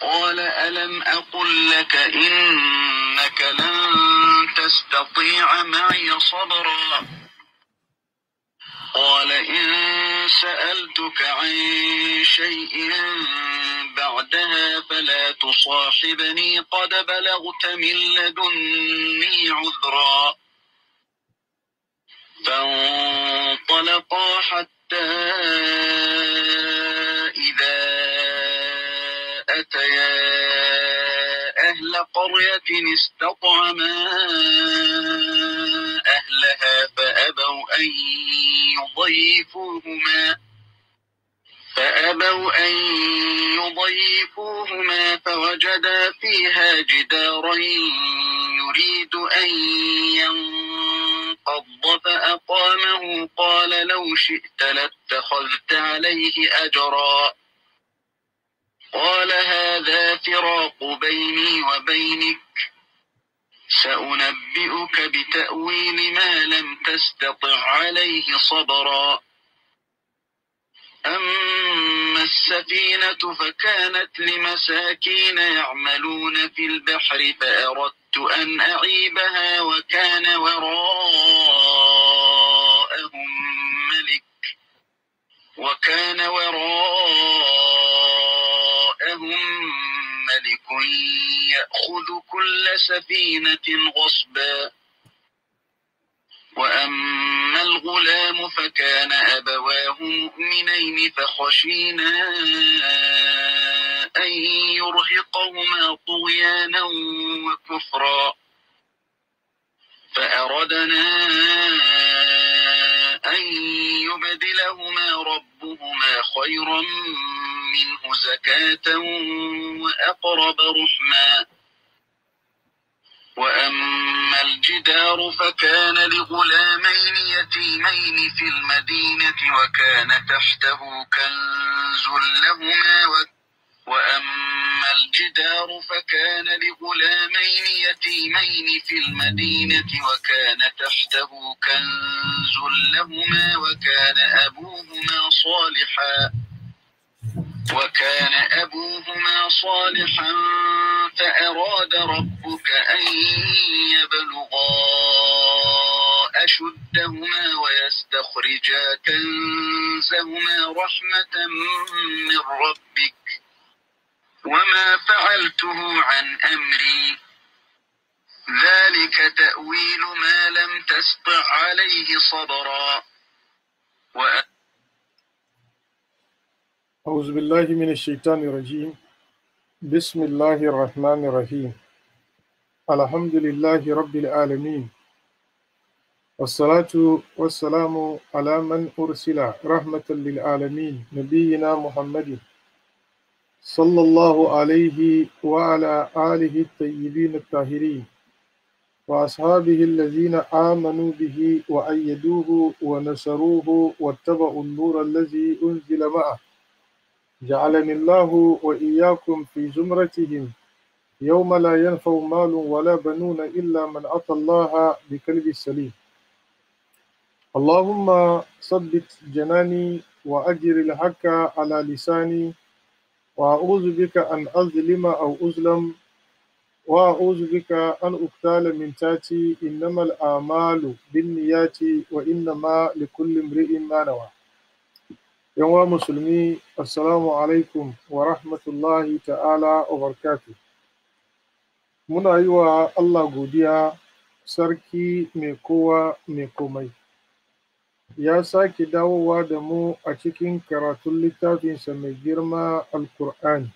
قال ألم أقل لك إنك لن تستطيع معي صبرا قال إن سألتك عن شيء بعدها فلا تصاحبني قد بلغت من لدني عذرا فانطلقا حتى إذا أتيا أهل قرية استطعما أهلها فأبوا أن يضيفوهما فوجدا فيها جدارا يريد أن ينقض فأقامه قال لو شئت لاتخذت عليه أجرا قال هذا فراق بيني وبينك سأنبئك بتأويل ما لم تستطع عليه صبرا أما السفينة فكانت لمساكين يعملون في البحر فأردت أن أعيبها وكان وراءهم ملك يأخذ كل سفينة غصبا وأما الغلام فكان أبواه مؤمنين فخشينا أن يرهقهما طغيانا وكفرا فأردنا أن يبدلهما ربهما خيرا منه زكاة وأقرب رحما وأما الجدار فكان لغلامين يتيمين في المدينة وكان تحته كنز لهما وكان أبوهما صالحا فأراد ربك أن يبلغا أشدهما ويستخرجا كنزهما رحمة من ربك وما فعلته عن أمري ذلك تأويل ما لم تسطع عليه صبرا أعوذ بالله من الشيطان الرجيم بسم الله الرحمن الرحيم الحمد لله رب العالمين والصلاة والسلام على من أرسل رحمة للعالمين نبينا محمد صلى الله عليه وعلى آله الطيبين الطاهرين وأصحابه الذين آمنوا به وأيدوه ونصروه واتبعوا النور الذي أنزل معه جعلني الله وإياكم في زمرتهم يوم لا ينفع مال ولا بنون إلا من أتى الله بقلب سليم اللهم ثبت جناني وأجر الحق على لساني وأعوذ بك أن أظلم أو أظلم وأعوذ بك أن أقتال من تحتي إنما الأعمال بالنيات وإنما لكل امرئ ما نوى Yanwa musulmi, assalamu alaikum wa rahmatullahi ta'ala wa barakatuh. Muna yi wa Allah godiya, sarki mai kowa mai komai. Ya sake dawowa da mu a cikin karatun littafinsa mai girma Alkur'ani.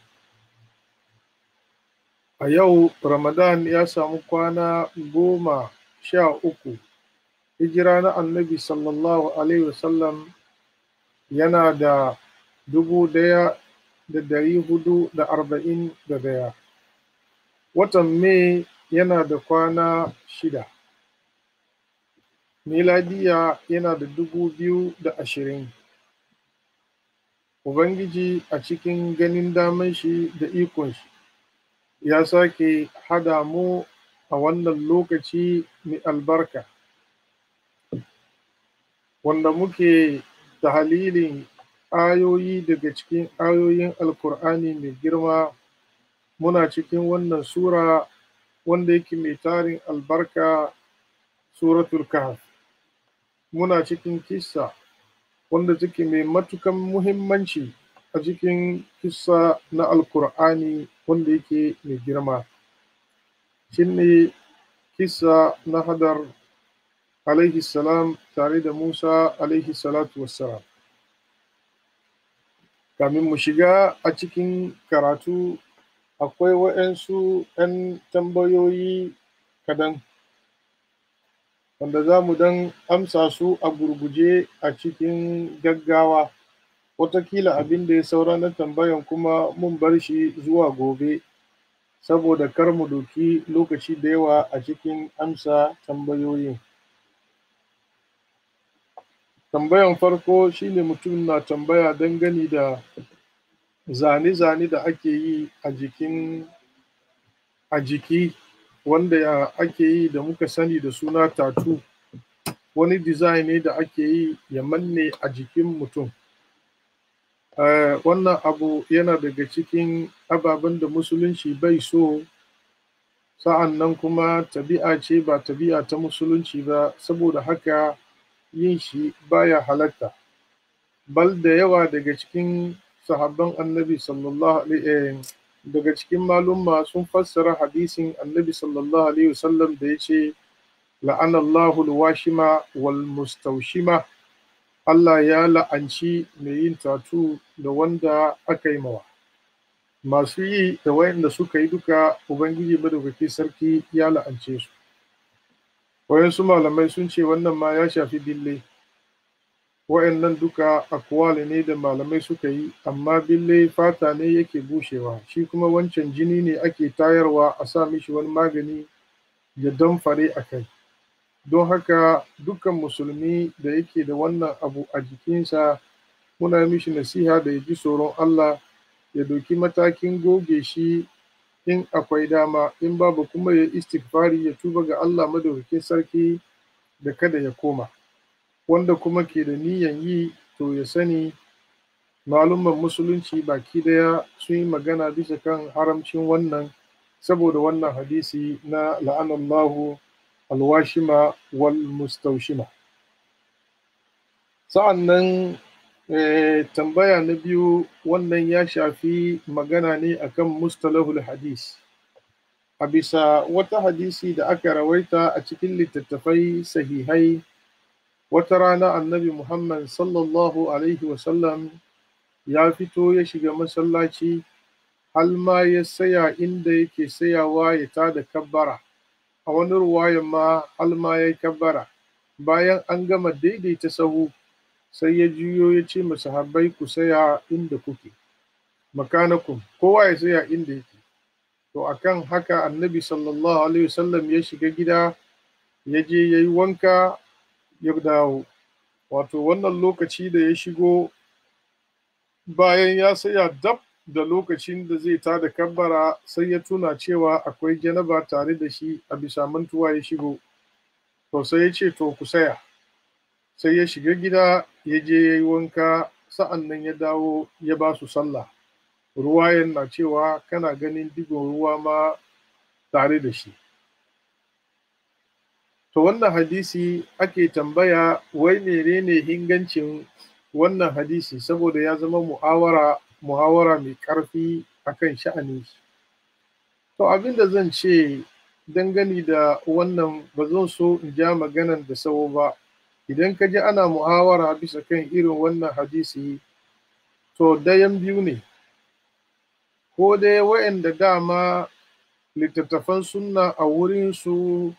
A yau, Ramadan ya samu kwana 13, hijira na Annabi sallallahu Alaihi wasallam yana da 1441. Watan Mai yana da kwana 6. Miladiya yana da 2020. Ubangiji a cikin ganin daman shi da ikon shi ya sake hada mu a wannan lokaci mai albarka, wanda muke tahlilin ayoyi daga cikin ayoyin Alkur'ani mai girma muna cikin wannan sura wanda yake mai tarin albarka, suratul kahf. Muna cikin kissa wanda take mai matukan muhimmanci a cikin kissa na alkur'ani wanda yake mai girma. Shine kissa na Hadar alaihi salam tare da Musa alaihi salatu wassalam. Kamin mu shiga a cikin karatu, akwai waɗansu 'yan tambayoyi kadan wanda za mu dan amsa su a gurguje a cikin gaggawa. Wataƙila abin da ya saura na tambayan kuma mun bar shi zuwa gobe, saboda kar mu ɗauki lokaci da yawa a cikin amsa tambayoyin. Tambayan farko shine mutum na tambaya dangane da zane-zane da ake yi a jiki wanda ake yi da muka sani da suna tattoo. Wani design ne da ake yi ya manne a jikin mutum. Wannan abu yana daga cikin ababen da musulunci bai so, sa'annan kuma tabi'a ce ba tabi'a ta musulunci ba, saboda haka yin shi baya halatta. Bal da yawa daga cikin sahabban annabi daga cikin malumma sun fassara hadisin annabi sallallahu alaihi wasallam da ya ce, la'anallahu alwashima wal mustawshima. Allah ya la'anci mai yin tattoo da wanda aka yi mawa. Masu yi da wayanda suka yi duka, Ubangiji Madaukaki Sarki ya la'ance su. Wayansu malamai sun ce wannan ma ya shafi bille. Wayannan duka akwali ne da malamai suka yi, amma bille fata ne yake bushewa, shi kuma wancan jini ne ake tayarwa a sa mishi wani magani ya damfare a kai. Don haka dukkan musulmi da yake da wannan abu a jikinsa, muna mishi nasiha da ya ji tsoron Allah, ya ɗauki matakin goge shi in akwai dama, in babu kuma ya istighfari, ya tuba ga Allah Madaukakin Sarki da kada ya koma. Wanda kuma ke da niyan yi, to ya sani malumman musulunci baki daya sun yi magana bisa kan haramcin wannan, saboda wannan hadisi na la'anallahu alwashima wal mustawshima. Sa'annan tambaya na biyu, wannan ya shafi magana ne akan mustalahul hadis. A bisa wata hadisi da aka rawaita a cikin littattafai sahihai, wata rana annabi Muhammad sallallahu alaihi wasallam ya fito ya shiga masallaci, har ma ya saya inda yake sayawa ya tada kabbara. A wani ruwayan ma har ma ya yi kabbara. Bayan an gama daidaita sahu, sai ya juyo ya ce masahabbai, ku saya inda kuke, makanakum, kowa ya saya inda yake. To akan haka annabi sallallahu alaihi wasallam ya shiga gida, ya je ya yi wanka, ya dawo. Wato wannan lokaci da ya shigo, bayan ya saya dab da lokacin da zai tada kabbara, sai ya tuna cewa akwai janaba tare da shi, a bisa mantuwa ya shigo. To sai ya ce, to ku saya. Sai ya shiga gida, ya je ya yi wanka, sa'an nan ya dawo ya ba su sallah. Ruwayan na cewa kana ganin digon ruwa ma tare da shi. To wannan hadisi ake tambaya, wai menene ingancin wannan hadisi, saboda ya zama muhawara mai ƙarfi akan sha'ani. To abin da zan ce dangane da wannan, ba zan so in ja maganan da tsawo ba. Idan ka ji ana muhawara bisa kan irin wannan hadisi, to dayan biyu ne, ko dai wa'anda dama littattafan sunna a wurinsu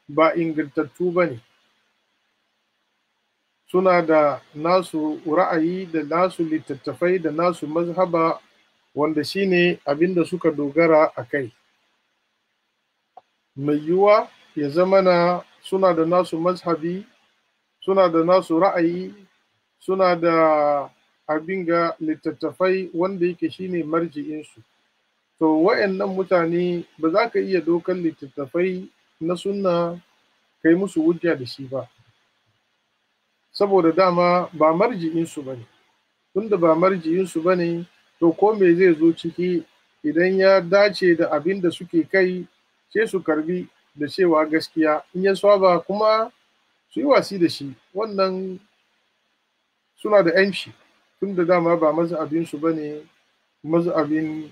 ba ingantattu ba ne, suna da nasu ra'ayi da nasu littattafai da nasu mazhaba, wanda shine abin da suka dogara a kai. Mai yiwuwa ya zamana suna da nasu mazhabi, suna da nasu ra'ayi, suna da abin ga littattafai wanda yake shine marji'insu. To wa'annan mutane ba za ka iya dokan littattafai na sunna kai musu hujja da shi ba, saboda dama ba marji'insu ba ne. Tunda ba marji'insu ba ne, to ko me zai zo ciki idan ya dace da abin da suke kai sai su karbi da cewa gaskiya, in ya saba kuma su yi wasi da shi. Wannan suna da ‘yanci, tun da dama ba mazhabinsu ba ne mazhabin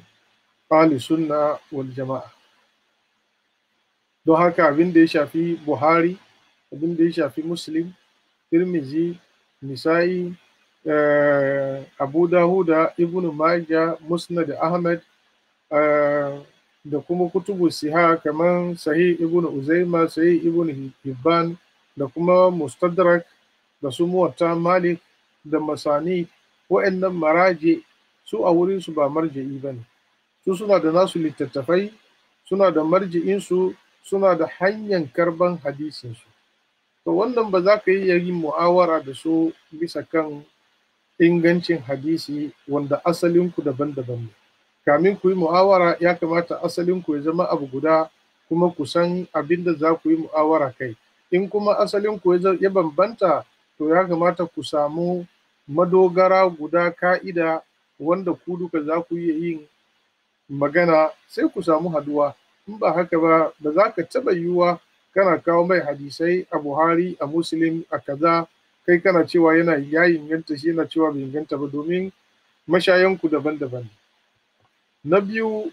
ahli sunna wal jama'a. Don haka abin da ya shafi Buhari, abin da ya shafi Muslim, Tirmizi, Nisa'i, Abu Dawuda, Ibn Majah, Musnad Ahmad, da kuma kutubu siha kamar Sahih Ibn Uzaima, Sahih Ibn Hibban, da kuma Mustadrak, da su Muwatta Malik, da Masani, wa'annan maraje su a wurinsu ba marja'i ba ne. Su suna da nasu littattafai, suna da marji'insu, suna da hanyar karban hadisinsu. To wannan ba za ka iya yin mu'awara da su bisa kan ingancin hadisi wanda asalinku daban-daban ne. Kamin ku yi mu'awara ya kamata asalinku ya zama abu guda, kuma ku san abin da za ku yi mu'awara kai. In kuma asalinku ya bambanta, to ya kamata ku samu madogara guda, ka'ida wanda ku duka za ku iya yin magana, sai ku samu haduwa. In ba haka ba, ba za ka taɓa yiwuwa kana kawo mai hadisai a Buhari, a Muslim, a kaza, kai kana cewa ya inganta, shi yana cewa bai inganta ba, domin mashayanku daban-daban. Na biyu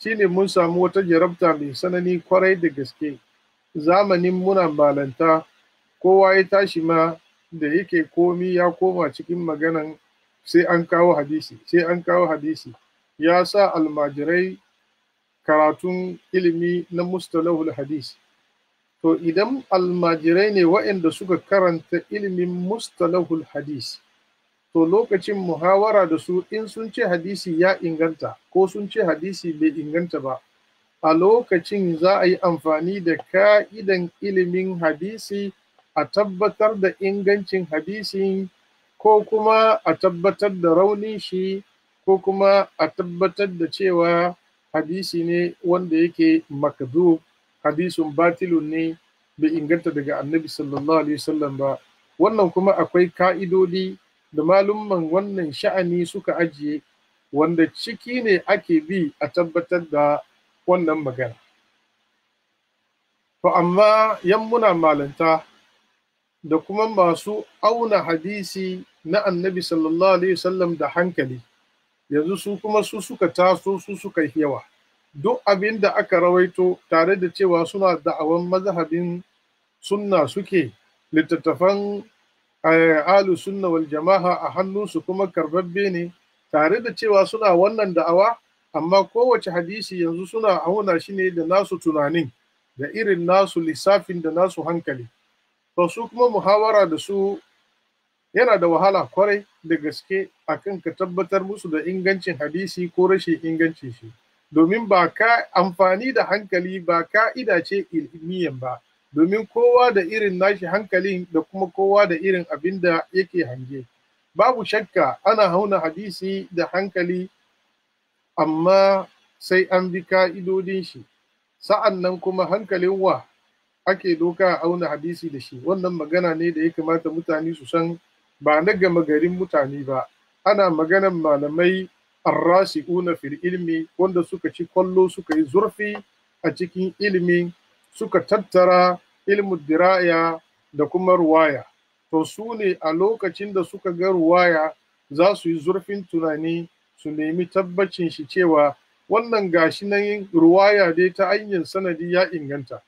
shine mun samu wata jarabta mai sanani kwarai da gaske. Zamanin muna malanta, kowa ya tashi ma da yake komi ya koma cikin maganan sai an kawo hadisi, sai an kawo hadisi. Ya sa almajirai karatun ilimi na mustalahul hadis. To idan almajirai ne waɗanda suka karanta ilimin mustalahul hadis, to lokacin muhawara da su, in sun ce hadisi ya inganta ko sun ce hadisi bai inganta ba, a lokacin za a yi amfani da ka'idan ilimin hadisi a tabbatar da ingancin hadisin, ko kuma a tabbatar da raunin shi, ko kuma a tabbatar da cewa hadisi ne wanda yake makdhub, hadisun batilun ne, bai inganta daga annabi sallallahu alaihi wasallam ba. Wannan kuma akwai ka'idodi da malumman wannan sha'ani suka ajiye, wanda ciki ne ake bi a tabbatar da wannan magana. To amma yan muna malanta da kuma masu auna hadisi na annabi sallallahu alaihi wasallam da hankali, yanzu su kuma su suka taso, su suka yi yawa. Duk abin da aka rawaito, tare da cewa suna da'awan mazhabin sunna suke, littattafan ahlu sunna wal jama'a a hannunsu kuma karbabbe ne, tare da cewa suna wannan da'awa, amma kowace hadisi yanzu suna auna shi ne da nasu tunanin, da irin nasu lissafin, da nasu hankali. To su kuma muhawara da su yana da wahala kwarai da gaske akan ka tabbatar musu da ingancin hadisi ko rashin ingancin shi, domin ba ka amfani da hankali ba ka'ida ce ilmiyan ba, domin kowa da irin nashi hankalin da kuma kowa da irin abin da yake hange. Babu shakka ana auna hadisi da hankali, amma sai an bi ka'idodin shi. Sa'an nan kuma hankalin wa ake doka a auna hadisi da shi. Wannan magana ne da ya kamata mutane su san, ba na gama garin mutane ba. Ana maganan malamai arrasi'una fil ilmi, wanda suka ci kwallo, suka yi zurfi a cikin ilimi, suka tattara ilmu diraya da kuma ruwaya. To su ne a lokacin da suka ga ruwaya za su yi zurfin tunani, su nemi tabbacin shi cewa wannan gashi nan ruwaya dai ta hanyar sanadi ya inganta,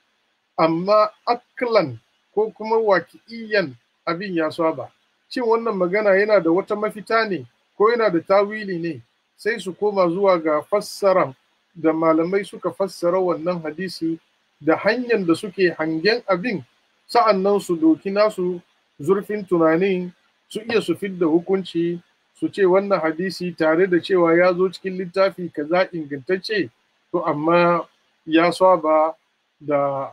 amma aklan ko kuma waki'iyan abin ya saba. Shin wannan magana yana da wata mafita ne, ko yana da tawili ne? Sai su koma zuwa ga fassara da malamai suka fassara wannan hadisi da hanyar da suke hangen abin, sa'annan su doki nasu zurfin tunanin, su iya su fidda hukunci, su ce wannan hadisi tare da cewa ya zo cikin littafi kaza ingantacce, to amma ya saba da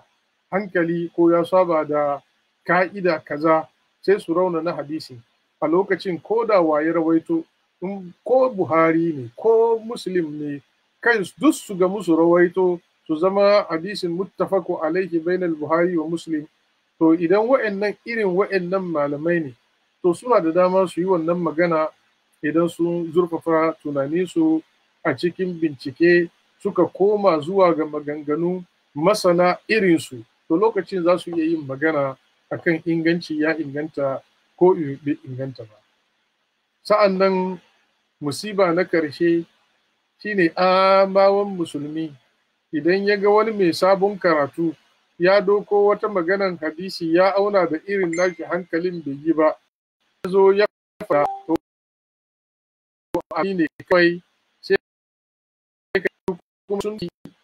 hankali ko ya saba da ka'ida kaza, sai su raunana hadisi. A lokacin ko da waye rawaito, ko Buhari ne ko Muslim ne, kai duk su ga musu rawaito su zama hadisin muttafaku alaihi bainal Buhari wa Muslim. To idan wa'annan malamai ne, to suna da dama su yi wannan magana idan sun zurfafa tunaninsu a cikin bincike suka koma zuwa ga maganganu masana irinsu, to lokacin za su iya yin magana akan inganci ya inganta ko bai inganta ba. Sa'an nan musiba na ƙarshe shine amawan musulmi idan ya ga wani mai sabon karatu ya doko wata maganan hadisi ya auna da irin nashi hankalin bai yi ba, ya zo ya fara to ne kawai sai kuma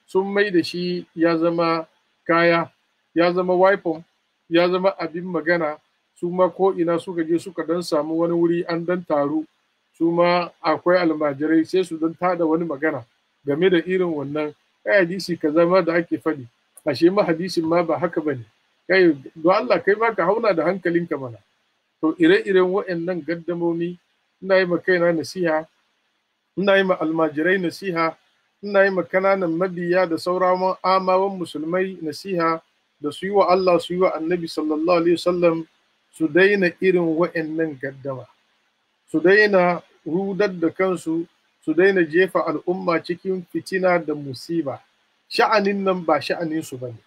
sun mai da shi ya zama kaya, ya zama weapon, ya zama abin magana. Su ma ko ina suka je suka dan samu wani wuri an dan taru, su ma akwai almajirai sai su dan tada wani magana game da irin wannan hadisi ka zama da ake faɗi, ashe ma hadisin ma ba haka bane, kai don Allah kai ma ka hauna da hankalinka mana. To ire-iren waɗannan gaddamomi ina yi ma kaina nasiha, ina yi ma almajirai nasiha, ina yi ma kananan mabiya da sauran amawan musulmai nasiha da su yi wa Allah su yi wa annabi sallallahu alaihi wasallam su daina irin waɗannan gaddama, su daina rudar da kansu, su daina jefa al'umma cikin fitina da musiba. Sha'anin nan ba sha'aninsu ba ne,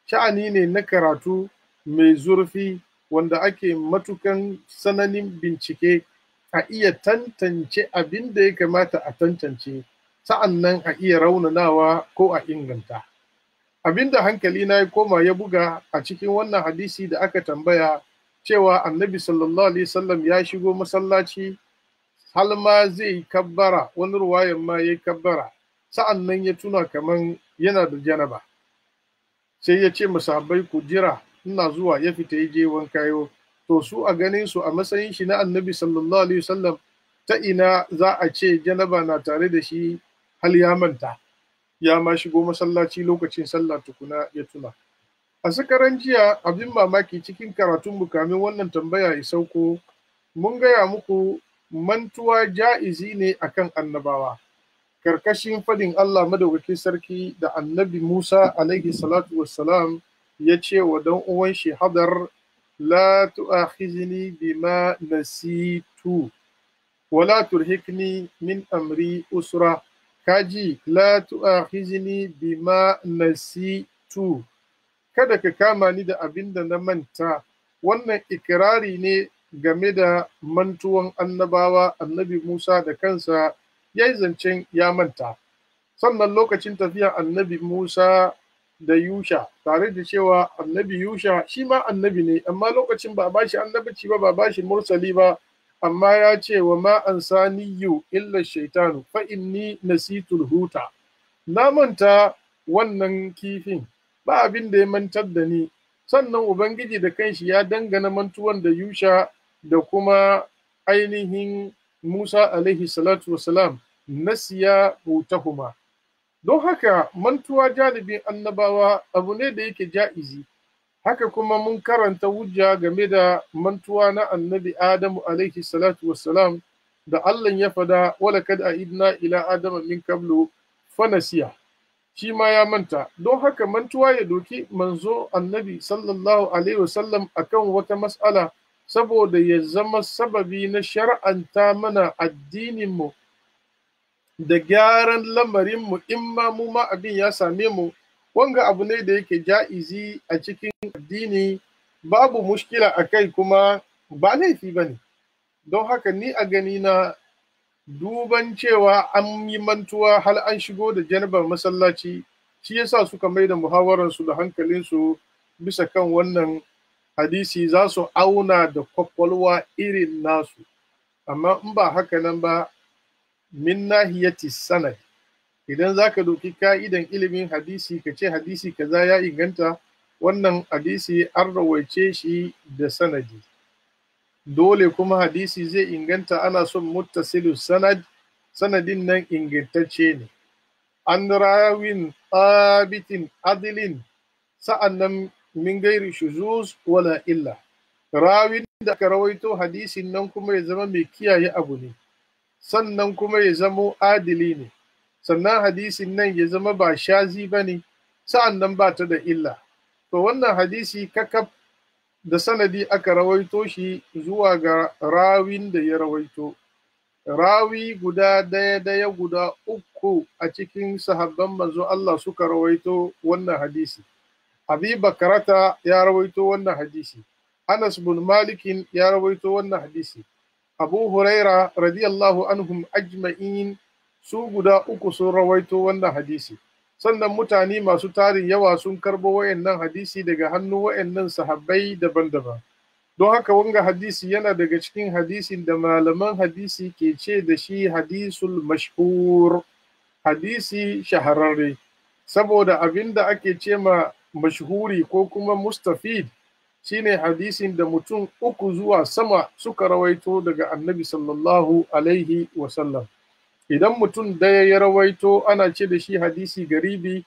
sha'ani ne na karatu mai zurfi wanda ake matukan sananin bincike a iya tantance abin da ya kamata a tantance, sa'an nan a iya raunanawa ko a inganta. Abin da hankali na ya koma ya buga a cikin wannan hadisi da aka tambaya cewa annabi sallallahu alaihi wasallam ya shigo masallaci har ma zai yi kabbara, wani ruwayan ma ya yi kabbara, sa'an nan ya tuna kaman yana da janaba, sai ya ce masahabbai ku jira ina zuwa, ya fita ya je wanka yau. To su a ganin su a matsayin shi na annabi sallallahu alaihi wasallam, ta ina za a ce janaba na tare da shi hal ya manta ya ma shigo masallaci lokacin sallah tukuna ya tuna. A sakaran jiya abin mamaki cikin karatun mu kamin wannan tambaya ya sauko, mun gaya muku mantuwa ja'izi ne akan annabawa, karkashin fadin Allah madaukakin sarki da annabi Musa alaihi salatu wassalam ya ce wa dan uwan shi Hadar, la tu'akhizni bima nasitu wala turhikni min amri usra. Kaji, la tu'akhizni bima nasitu, kada ka kama ni da abin da na manta. Wannan ikirari ne game da mantuwan annabawa. Annabi Musa da kansa ya yi zancen ya manta. Sannan lokacin tafiya annabi Musa da Yusha, tare da cewa annabi Yusha shi ma annabi ne, amma lokacin ba a bashi annabici ba, ba a bashi mursali ba, amma ya ce wa ma ansaniyu illa shaitanu fa inni nasitul huta, na manta wannan kifin, ba abin da ya mantar da ni. Sannan Ubangiji da kanshi ya dangana mantuwan da Yusha da kuma ainihin Musa alaihi salatu wasalam, nasiya hutahuma. Don haka mantuwa janibin annabawa abu ne da yake ja'izi. Haka kuma mun karanta hujja game da mantuwa na annabi Adamu alaihi salatu wassalam da Allah ya fada, wala kad a'idna ila adama min qablu fanasiya, shi ma ya manta. Don haka mantuwa ya doki manzo annabi sallallahu alaihi wasallam akan wata mas'ala saboda ya zama sababi na shar'anta mana addininmu da gyaran lamarinmu in ma mu ma abin ya same mu. Wanga abu ne da yake ja'izi a cikin addini, babu mushkila a kai, kuma ba laifi ba ne. Don haka ni a gani na duban cewa an yi mantuwa hal an shigo da janabar masallaci, shi yasa suka mai da muhawararsu da hankalinsu bisa kan wannan hadisi, za su auna da kwakwalwa irin nasu. Amma in ba haka nan ba, min nahiyati sanad, idan za ka doki ka'idan ilimin hadisi ka ce hadisi kaza ya inganta, wannan hadisi an rawaice shi da sanadi. Dole kuma hadisi zai inganta, ana son muttasilu sanad, sanadin nan ingantacce ne. An rawin abitin adilin, sa'annan min gairi shuzuz wala illa. Rawin da aka rawaito hadisin nan kuma ya zama mai kiyaye abu ne, sannan kuma ya zamo adili ne, sannan hadisin nan ya zama ba shazi ba ne, sa'annan ba ta da illa. To wannan hadisi kakaf da sanadi aka rawaito shi zuwa ga rawin da ya rawaito. rawi guda daya guda uku a cikin sahabban manzo Allah suka rawaito wannan hadisi. Abi Bakarata ya rawaito wannan hadisi. Anas bin Malikin ya rawaito wannan hadisi. Abu Huraira radiyallahu anhum ajma'in su guda uku sun rawaito wannan hadisi. Sannan mutane masu tarin yawa sun karbo wayannan hadisi daga hannu wayannan sahabbai daban-daban. Don haka wanga hadisi yana daga cikin hadisin da malaman hadisi ke ce da shi hadisul mashhur, hadisi shahararre. Saboda abinda ake ce ma mashhuri ko kuma mustafid shine hadisin da mutum uku zuwa sama suka rawaito daga annabi sallallahu alaihi wasallam. Idan mutum daya ya rawaito ana ce da shi hadisi garibi,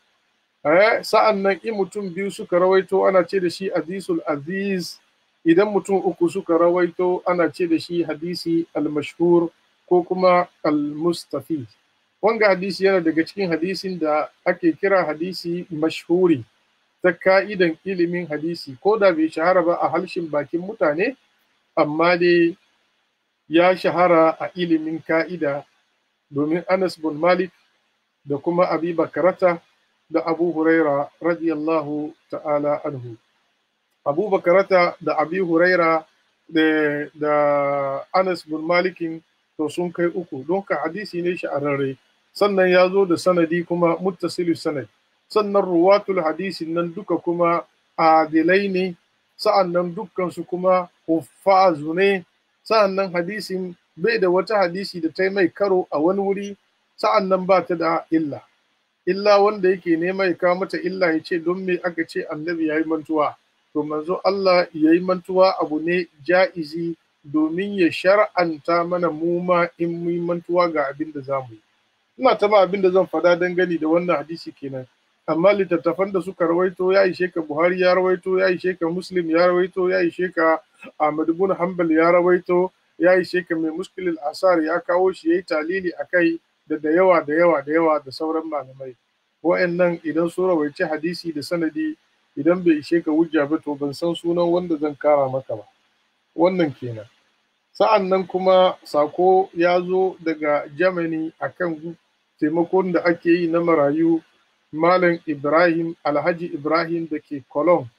sa'an nan in mutum biyu suka rawaito ana ce da shi hadisul aziz, idan mutum uku suka rawaito ana ce da shi hadisi al-mashhur ko kuma al-mustafid. Wanga hadisi yana daga cikin hadisin da ake kira hadisi mashhuri ta ka'idan ilimin hadisi, ko da bai shahara ba a halshin bakin mutane, amma dai ya shahara a ilimin ka'ida, domin Anas bin Malik da kuma Abi Bakarata da Abu Huraira radiyallahu ta'ala anhu. Abu Bakarata da Abi Huraira da Anas bin Malikin to sun kai uku, don ka hadisi ne shahararre. Sannan ya zo da sanadi kuma muttasilu sanad. Sannan ruwatul hadisin nan duka kuma adilai ne, sa'annan dukkansu kuma huffazu ne, sa'annan hadisin bai da wata hadisi da ta mai karo a wani wuri, sa'annan ba ta da illa. Illa wanda yake nema ya kawo mata illa ya ce don me aka ce annabi ya yi mantuwa. To manzo Allah ya yi mantuwa abu ne ja'izi domin ya shar'anta mana mu ma in mu yi mantuwa ga abin da za mu yi. Ina taba abin da zan faɗa dangane da wannan hadisi kenan. Amma littattafan da suka rawaito ya ishe ka Buhari ya rawaito, ya ishe ka Muslim ya rawaito, ya ishe ka Ahmad ibn Hanbal ya rawaito, ya ishe ka mai Mushkilul Asar ya kawo shi yayi talili akai da yawa da sauran malamai. Wa'annan idan su rawaice hadisi da sanadi, idan bai ishe ka hujja ba to ban san sunan wanda zan kara maka ba. Wannan kenan. Sa'an nan kuma sako ya zo daga Germany akan taimakon da ake yi na marayu. Malam Ibrahim, Alhaji Ibrahim da ke Cologne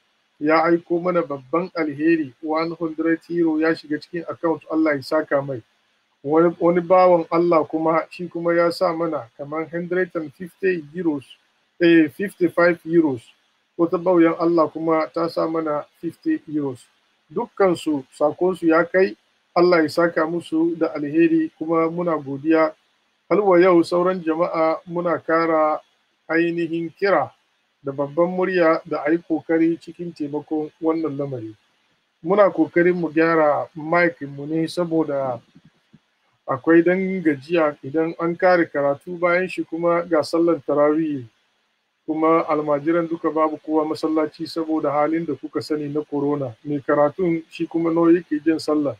ya aiko mana babban alheri 100 euro ya shiga cikin account, Allah ya saka mai. Wani bawan Allah kuma shi kuma ya sa mana kamar 150 euros, 55 euros. Wata bauyan Allah kuma ta sa mana 50 euros. Dukkansu sakonsu ya kai, Allah ya saka musu da alheri kuma muna godiya. Halwa yau sauran jama'a muna kara ainihin kira da babban murya da a yi kokari cikin taimakon wannan lamari. Muna kokarin mu gyara mu ne saboda akwai dan gajiya idan an kare karatu bayan shi kuma ga sallan tarawih, kuma almajiran duka babu kowa masallaci saboda halin da kuka sani na corona. Mai karatun shi kuma nawa yake jin sallah,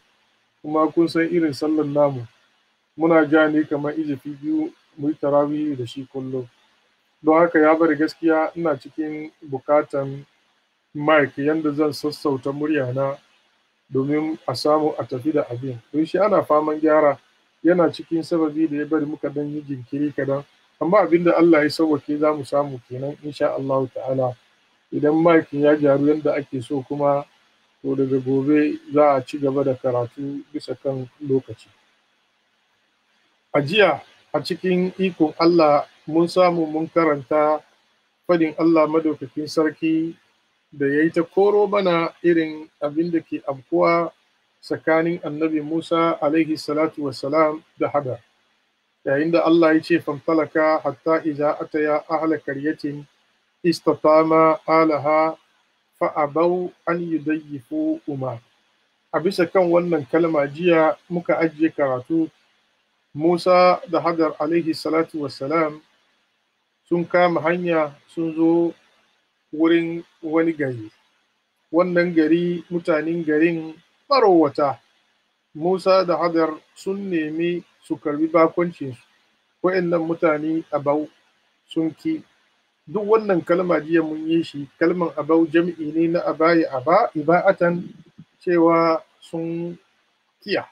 kuma kun san irin sallan namu muna ja ne kamar izifi biyu mu yi tarawih da shi kullum. Don haka ya bari gaskiya ina cikin bukatan mic yanda zan sassauta muryana domin a samu a tafi da abin. Don shi ana faman gyara, yana cikin sababi da ya bari muka dan yi jinkiri kadan, amma abin da Allah ya sauwake za mu samu kenan insha Allah ta'ala. Idan mic ya gyaru yanda ake so kuma to daga gobe za a ci gaba da karatu bisa kan lokaci. A jiya a cikin ikon Allah mun samu mun karanta fadin Allah madaukakin sarki da ya yi ta koro mana irin abin da ke afkuwa tsakanin annabi Musa alaihi salatu wassalam da Hadar. Yayin da Allah ya ce fanfalaka hatta iza ataya ahla karyatin istatama alaha fa abau an yudayyifu uma. A bisa kan wannan kalma jiya muka ajiye karatu. Musa da Hadar alaihi salatu wassalam sun kama hanya sun zo wurin wani gari. Wannan gari mutanen garin marowata. Musa da Hadar sun nemi su karbi bakoncinsu. Wa'annan mutane abau sun ki. Duk wannan kalma jiya mun yi shi, kalman abau jam'i ne na abaya aba iba'atan, cewa sun kiya.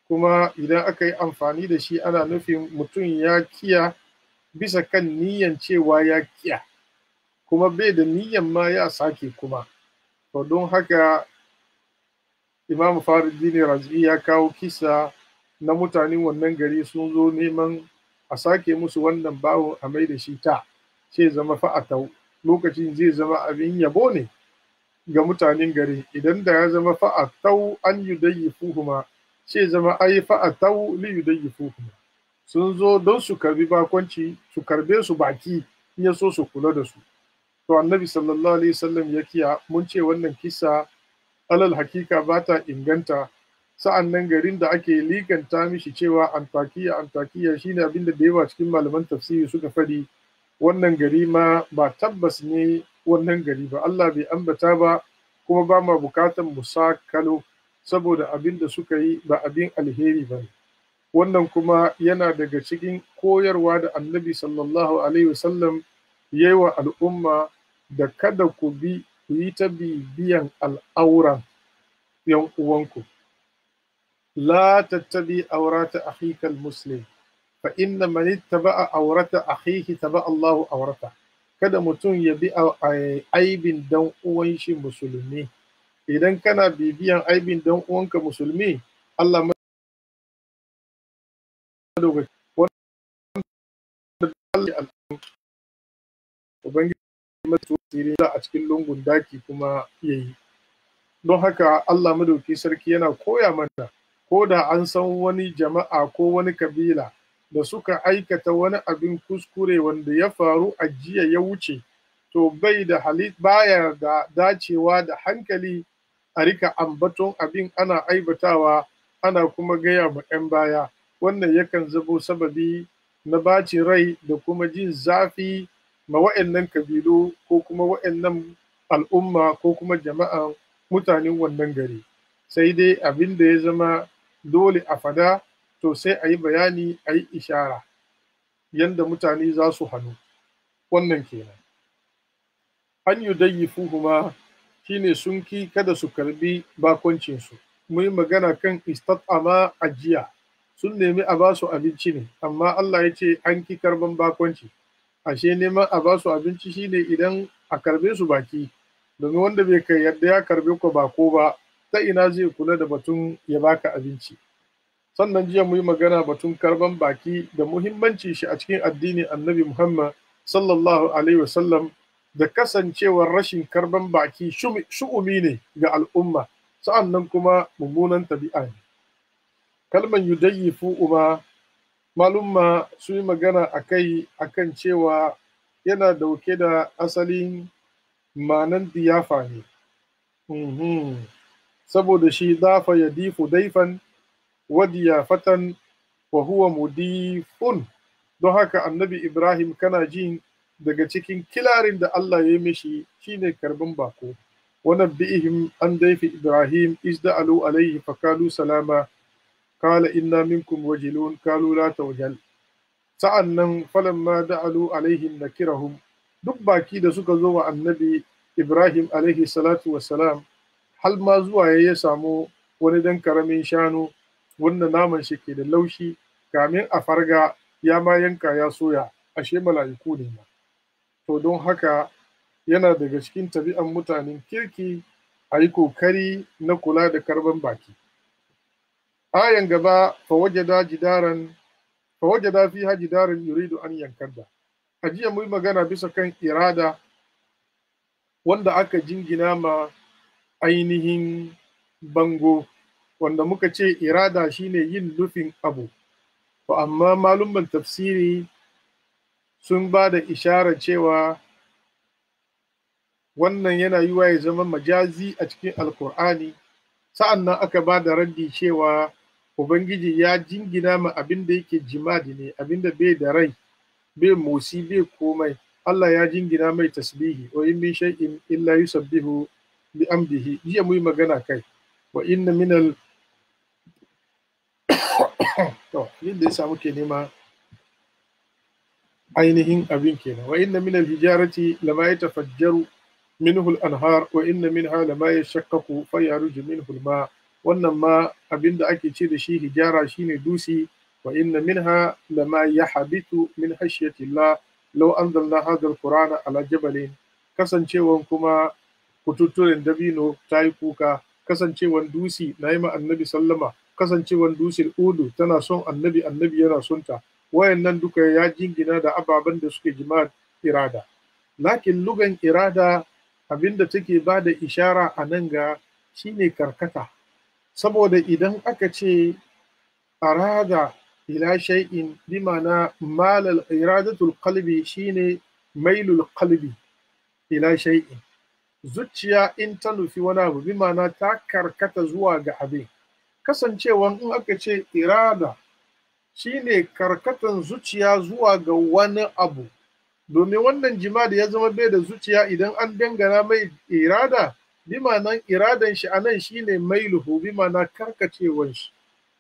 kuma idan aka yi amfani da shi ana nufin mutum ya kiya bisa kan niyan cewa ya kiya, kuma bai da niyan ma ya sake kuma. To don haka Imam Faruddin Razi ya kawo kisa na mutanen wannan gari sun zo neman a sake musu wannan bawon a mai da shi ta, sai zama fa'atau, lokacin zai zama abin yabo ne ga mutanen gari. Idan da ya zama fa'atau an yudayyifuhuma, sai zama ai fa'atau li yudayyifuhuma, sun zo don su karbi bakonci, su karbe su baki in ya so su kula da su. To annabi sallallahu alaihi wasallam ya kiya, mun ce wannan kisa alal hakika ba ta inganta. Sa'an nan garin da ake liganta mishi cewa Antakiya shine abin da yawa cikin malaman tafsiri suka faɗi, wannan gari ma ba tabbas ne wannan gari ba, Allah bai ambata ba, kuma ba ma bukatan mu sa kalo, saboda abin da suka yi ba abin alheri ba ne. Wannan kuma yana daga cikin koyarwa da annabi sallallahu alaihi wasallam ya yi wa al'umma, da kada ku yi ta bibiyan al'auran ‘yan uwanku. La tattabi aurata akhika muslim, fa inna man ittaba'a aurata akhihi taba Allahu aurata. Kada mutum ya bi aibin dan uwan shi musulmi. Idan kana bibiyan aibin dan uwanka musulmi, Allah madaukaki Ubangiji mai a cikin lungun daki kuma yayi. Don haka Allah madauki sarki yana koya mana, ko da an san wani jama'a ko wani kabila da suka aikata wani abin kuskure wanda ya faru a jiya ya wuce, to baya da dacewa da hankali a rika ambaton abin ana aibatawa, ana kuma gaya ma 'yan baya. Wannan yakan zabo sababi na bacin rai da kuma jin zafi ma wa'annan kabilu ko kuma wa'annan al'umma ko kuma jama'a mutanen wannan gari. Sai dai abin da ya zama dole a fada, to sai a yi bayani, a yi ishara yanda mutane za su hannu. Wannan kenan. An yudayyifuhuma shine sun ki kada su karbi bakoncinsu. Mun yi magana kan istat'ama ajiya, sun nemi a ba su abinci ne, amma Allah ya ce an ki karban bakonci. Ashe neman a ba su abinci shine idan a karbe su baki, domin wanda bai kai yadda ya karbe ku bako ba, ta ina zai kula da batun ya baka abinci. Sannan jiya mu yi magana batun karban baki da muhimmancin shi a cikin addinin annabi Muhammad sallallahu alaihi wasallam, da kasancewar rashin karban baki shu'umi ne ga al'umma, sa'annan kuma mummunan tabi'a ne. Kalman yudayyifu uma, malumma su yi magana akan cewa yana dauke da asalin ma'anan diyafa ne. Saboda shi dafa ya difu daifan wa diyafatan wa huwa mudifun. Don haka annabi Ibrahim kana jin daga cikin kilarin da Allah ya yi mishi shine karban bako. Wa nabbihim an daifi Ibrahim izda'alu alaihi fakalu salama, qala inna minkum wajilun, qalu la tawjal. Sa'annan falamma da'alu alaihim nakirahum, duk baki da suka zo wa annabi Ibrahim alaihi salatu wassalam, hal ma zuwa ya samu wani dan karamin shanu wanda naman shi ke da laushi, kamin a farga ya ma yanka ya soya, ashe mala'iku ne ma. To don haka yana daga cikin tabi'an mutanen kirki a yi kokari na kula da karban baki. Ayan gaba, fawajada fiha jidaran yuridu an yankadda. A jiya mu yi magana bisa kan irada, wanda aka jingina ma ainihin bango, wanda muka ce irada shine yin nufin abu. To amma malumman tafsiri sun ba da isharar cewa wannan yana yiwa ya zama majazi a cikin alkur'ani. Sa'an nan aka ba da raddi cewa Ubangiji ya jingina ma abin da yake jimadi ne, abin da bai da rai, bai motsi, bai komai. Allah ya jingina mai tasbihi, wa in min shay'in illa yusabbihu bi amdihi. Jiya mu yi magana kai. Wa inna minal to yadda ya samu ke nema ainihin abin kenan. Wa inna minal hijarati lama yatafajjaru minhu al-anhar wa inna minha lama yashaqqaqu fa yaruju minhu al-ma wannan ma abinda ake ce da shi hijara shine dusi. wa inna minha lama yahbitu min khashyatillah law anzalna hadha alqur'ana ala jabalin. Kasancewan kuma kututturen dabino ta yi kuka, kasancewan dusi na yi ma annabi sallama, kasancewan dusin udu tana son annabi, annabi yana son ta. Wayannan duka ya jingina da ababen da suke jima irada. Lakin lugan irada abinda take ba da ishara a nan ga shine karkata. Saboda idan aka ce arada ila shay'in bi ma'ana malal iradatul qalbi shine mailul qalbi ila shay'in. Zuciya in ta nufi wani abu bi ma'ana ta karkata zuwa ga abin. Kasancewan in aka ce irada shine karkatan zuciya zuwa ga wani abu. Domin wannan jima da ya zama bai da zuciya idan an dangana mai irada, bi ma'anan iradan shi anan shine mailuhu, bi ma'ana karkacewan shi.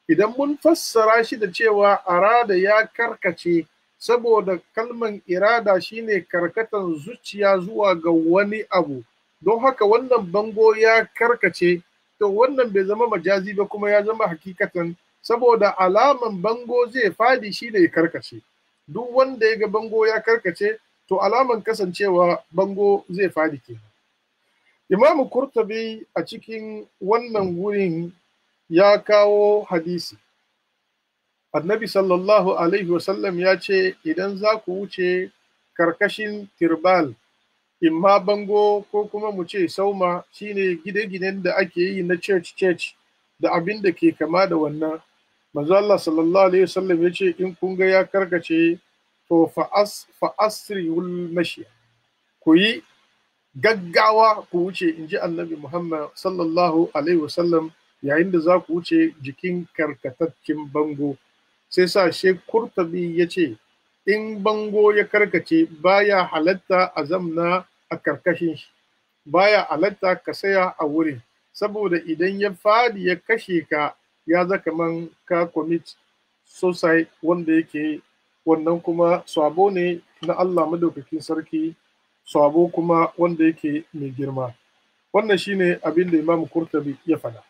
Idan mun fassara shi da cewa arada ya karkace, saboda kalman irada shine karkatan zuciya zuwa ga wani abu, don haka wannan bango ya karkace, to wannan bai zama majazi ba kuma ya zama hakikatan, saboda alaman bango zai fadi shine ya karkace. Duk wanda ya ga bango ya karkace, to alaman kasancewa bango zai fadi kenan. Imamu Kurtubi a cikin wannan wurin ya kawo hadisi. Annabi sallallahu alaihi wasallam ya ce idan za ku wuce karkashin tirbal, imma bango ko kuma mu ce sauma, shine gine-ginen da ake yi na church da abin da ke kama da wannan. Manzo Allah sallallahu alaihi wasallam ya ce in kun ga ya karkace, to fa asriul mashi, ku yi gaggawa ku wuce, in ji annabi Muhammad sallallahu alaihi wasallam, yayin da za ku wuce jikin karkataccen bango. Sai sa Sheikh Kurtubi ya ce in bango ya karkace baya halatta a zamna a karkashin shi, baya halatta ka saya a wurin, saboda idan ya fadi ya kashe ka, ya zaka man ka commit suicide, wanda yake wannan kuma sabo ne na Allah madaukakin sarki, sabo kuma wanda yake mai girma. Wannan shine abin da Imam Kurtubi ya faɗa.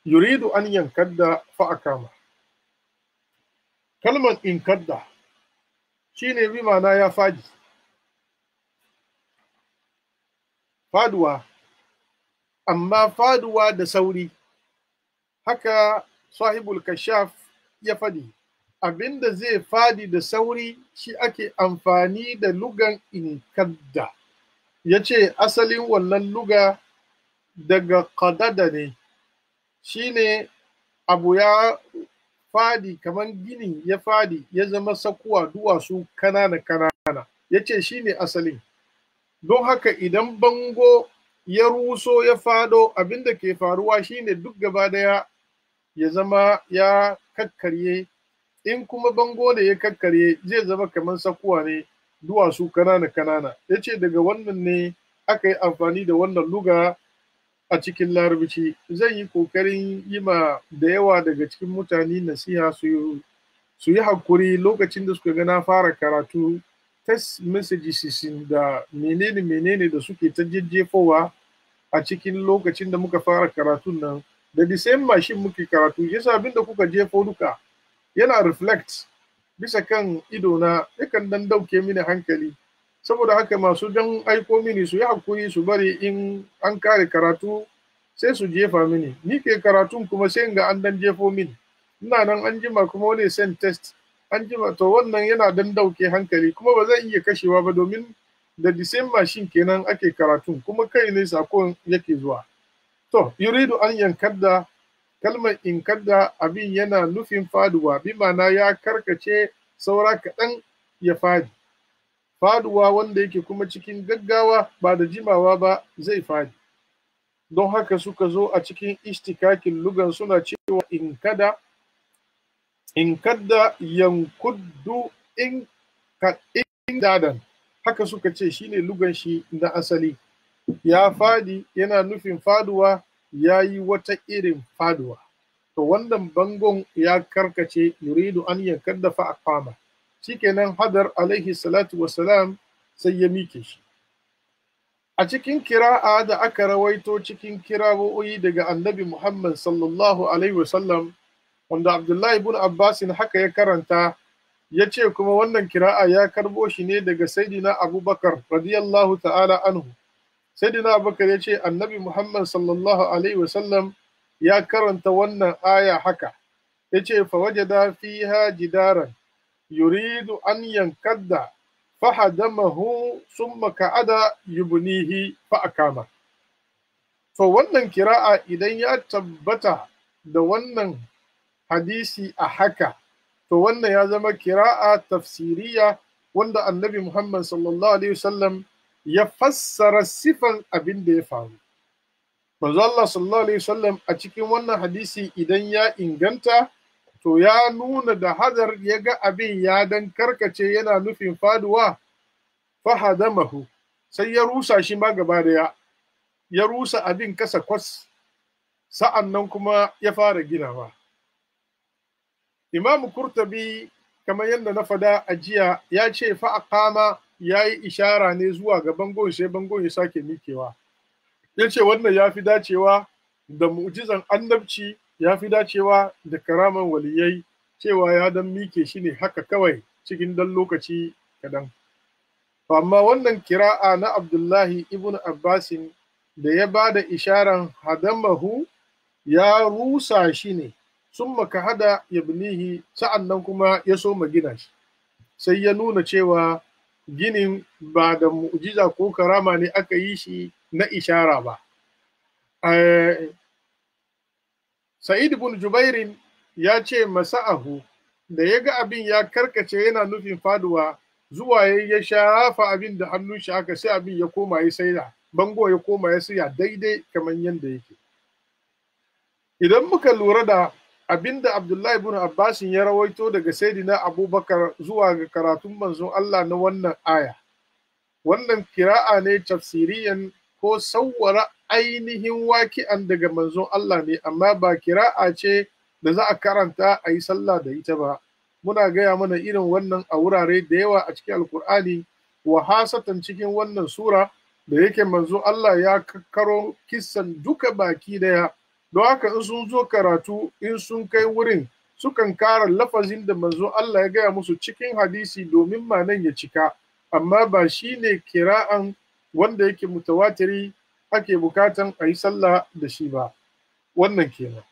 Yuridu an yankadda fa akama. Kalmar inkadda shine bi ma'ana ya fadi, faduwa, amma faduwa da sauri. Haka sahibul kashaf ya fadi, abinda zai fadi da sauri shi ake amfani da lugan inkadda. Ya ce asalin wannan luga daga qadada ne, shine abu ya fadi kamar gini ya fadi ya zama sakuwa, duwatsu kanana. Ya ce shine asalin. Don haka idan bango ya ruso ya fado, abinda ke faruwa shine duk gaba daya ya zama ya kakkarye. In kuma bango ne ya kakkarye, zai zama kamar sakuwa ne, duwatsu kanana. Ya ce daga wannan ne aka yi amfani da wannan luga a cikin larabci. Zan yi kokarin yi ma da yawa daga cikin mutane nasiha su yi hakuri lokacin da suka ga na fara karatu, text messages da menene da suke ta jejjefowa a cikin lokacin da muka fara karatun nan, da the same machine muke karatu. Yasa abin da kuka jefo duka yana reflect bisa kan idona, yakan dan dauke mini hankali. Saboda haka masu dan aiko mini su yi hakuri, su bari in an kare karatu sai su jefa mini. Ni ke karatun kuma sai ga an dan jefo mini. Ina nan an jima kuma wani send test an jima, to wannan yana dan dauke hankali, kuma ba zan iya kashewa ba domin da the same machine kenan ake karatun, kuma kai ne sakon yake zuwa. To yuridu an yankadda, kalmar inkadda abin yana nufin faduwa, bi ma'ana ya karkace saura kaɗan ya fadi. Faduwa wanda yake kuma cikin gaggawa, ba da jimawa ba zai fadi. Don haka suka zo a cikin istikakin lugan suna cewa inkadda yankuddu indadan. Haka suka ce shine lugan shi na asali. Ya fadi yana nufin faduwa, ya yi wata irin faduwa. To wannan bangon ya karkace, yuridu an yankadda fa aqama. Shikenan Hadar alaihi salatu wassalam sai ya mike shi. a cikin kira'a da aka rawaito cikin kira'o'i daga annabi Muhammad sallallahu alaihi wasallam wanda Abdullahi ibn Abbasin haka ya karanta ya ce kuma wannan kira'a ya karbo shi ne daga Sayyidina Abubakar radiyallahu ta'ala anhu. Sayyidina Abubakar ya ce annabi Muhammad sallallahu alaihi wasallam ya karanta wannan aya haka, ya ce fawajada fiha jidaran yuridu an yankadda fahadamahu summa ka'ada yubnihi fa akama. To wannan kira'a idan ya tabbata da wannan hadisi a haka, to wannan ya zama kira'a tafsiriya wanda annabi Muhammad sallallahu alaihi wasallam ya fassara sifan abin da ya faru. Manzo Allah sallallahu alaihi wasallam a cikin wannan hadisi idan ya inganta, to ya nuna da hadar ya ga abin ya dan karkace yana nufin faduwa, fahadamahu, sai ya rusa shi ma gaba daya, ya rusa abin kasa kwas, sa'an nan kuma ya fara ginawa. Imam Kurtabi kamar yadda na fada a jiya ya ce fa'aqama ya yi ishara ne zuwa ga bangon sai bangon ya sake mikewa. Ya ce wannan ya fi dacewa da mu'jizan annabci, ya fi dacewa da karaman waliyai, cewa ya dan mike shi ne haka kawai cikin dan lokaci kadan. Amma wannan kira'a na Abdullahi ibn Abbasin da ya ba da isharan hadamahu ya rusa shi ne, sun maka hada yabnihi, sa'an nan kuma ya so gina shi, sai ya nuna cewa ginin ba da mu'jiza ko karama ne aka yi shi na ishara ba. Sa'id ibn Jubairin ya ce masa'ahu, da ya ga abin ya karkace yana nufin faduwa, zuwa ya shafa abin da hannun shi aka, sai abin ya koma ya saida, bango ya koma ya siya daidai kamar yadda yake. Idan muka lura da abin da Abdullahi ibn Abbasin ya rawaito daga Sayyidina Abubakar zuwa ga karatun manzon Allah na wannan aya, wannan kira'a ne tafsiriyan ko sawwara ainihin waki'an daga manzon Allah ne, amma ba kira'a ce da za a karanta a yi sallah da ita ba. Muna gaya mana irin wannan a wurare da yawa a cikin Alkur'ani, wa hasatan cikin wannan sura da yake manzon Allah ya kakkaro kissan duka baki daya. Don haka in sun zo karatu, in sun kai wurin, sukan kara lafazin da manzon Allah ya gaya musu cikin hadisi domin manan ya cika, amma ba shi ne kira'an wanda yake mutawatiri ake bukatan a yi sallah da shi ba. Wannan kenan.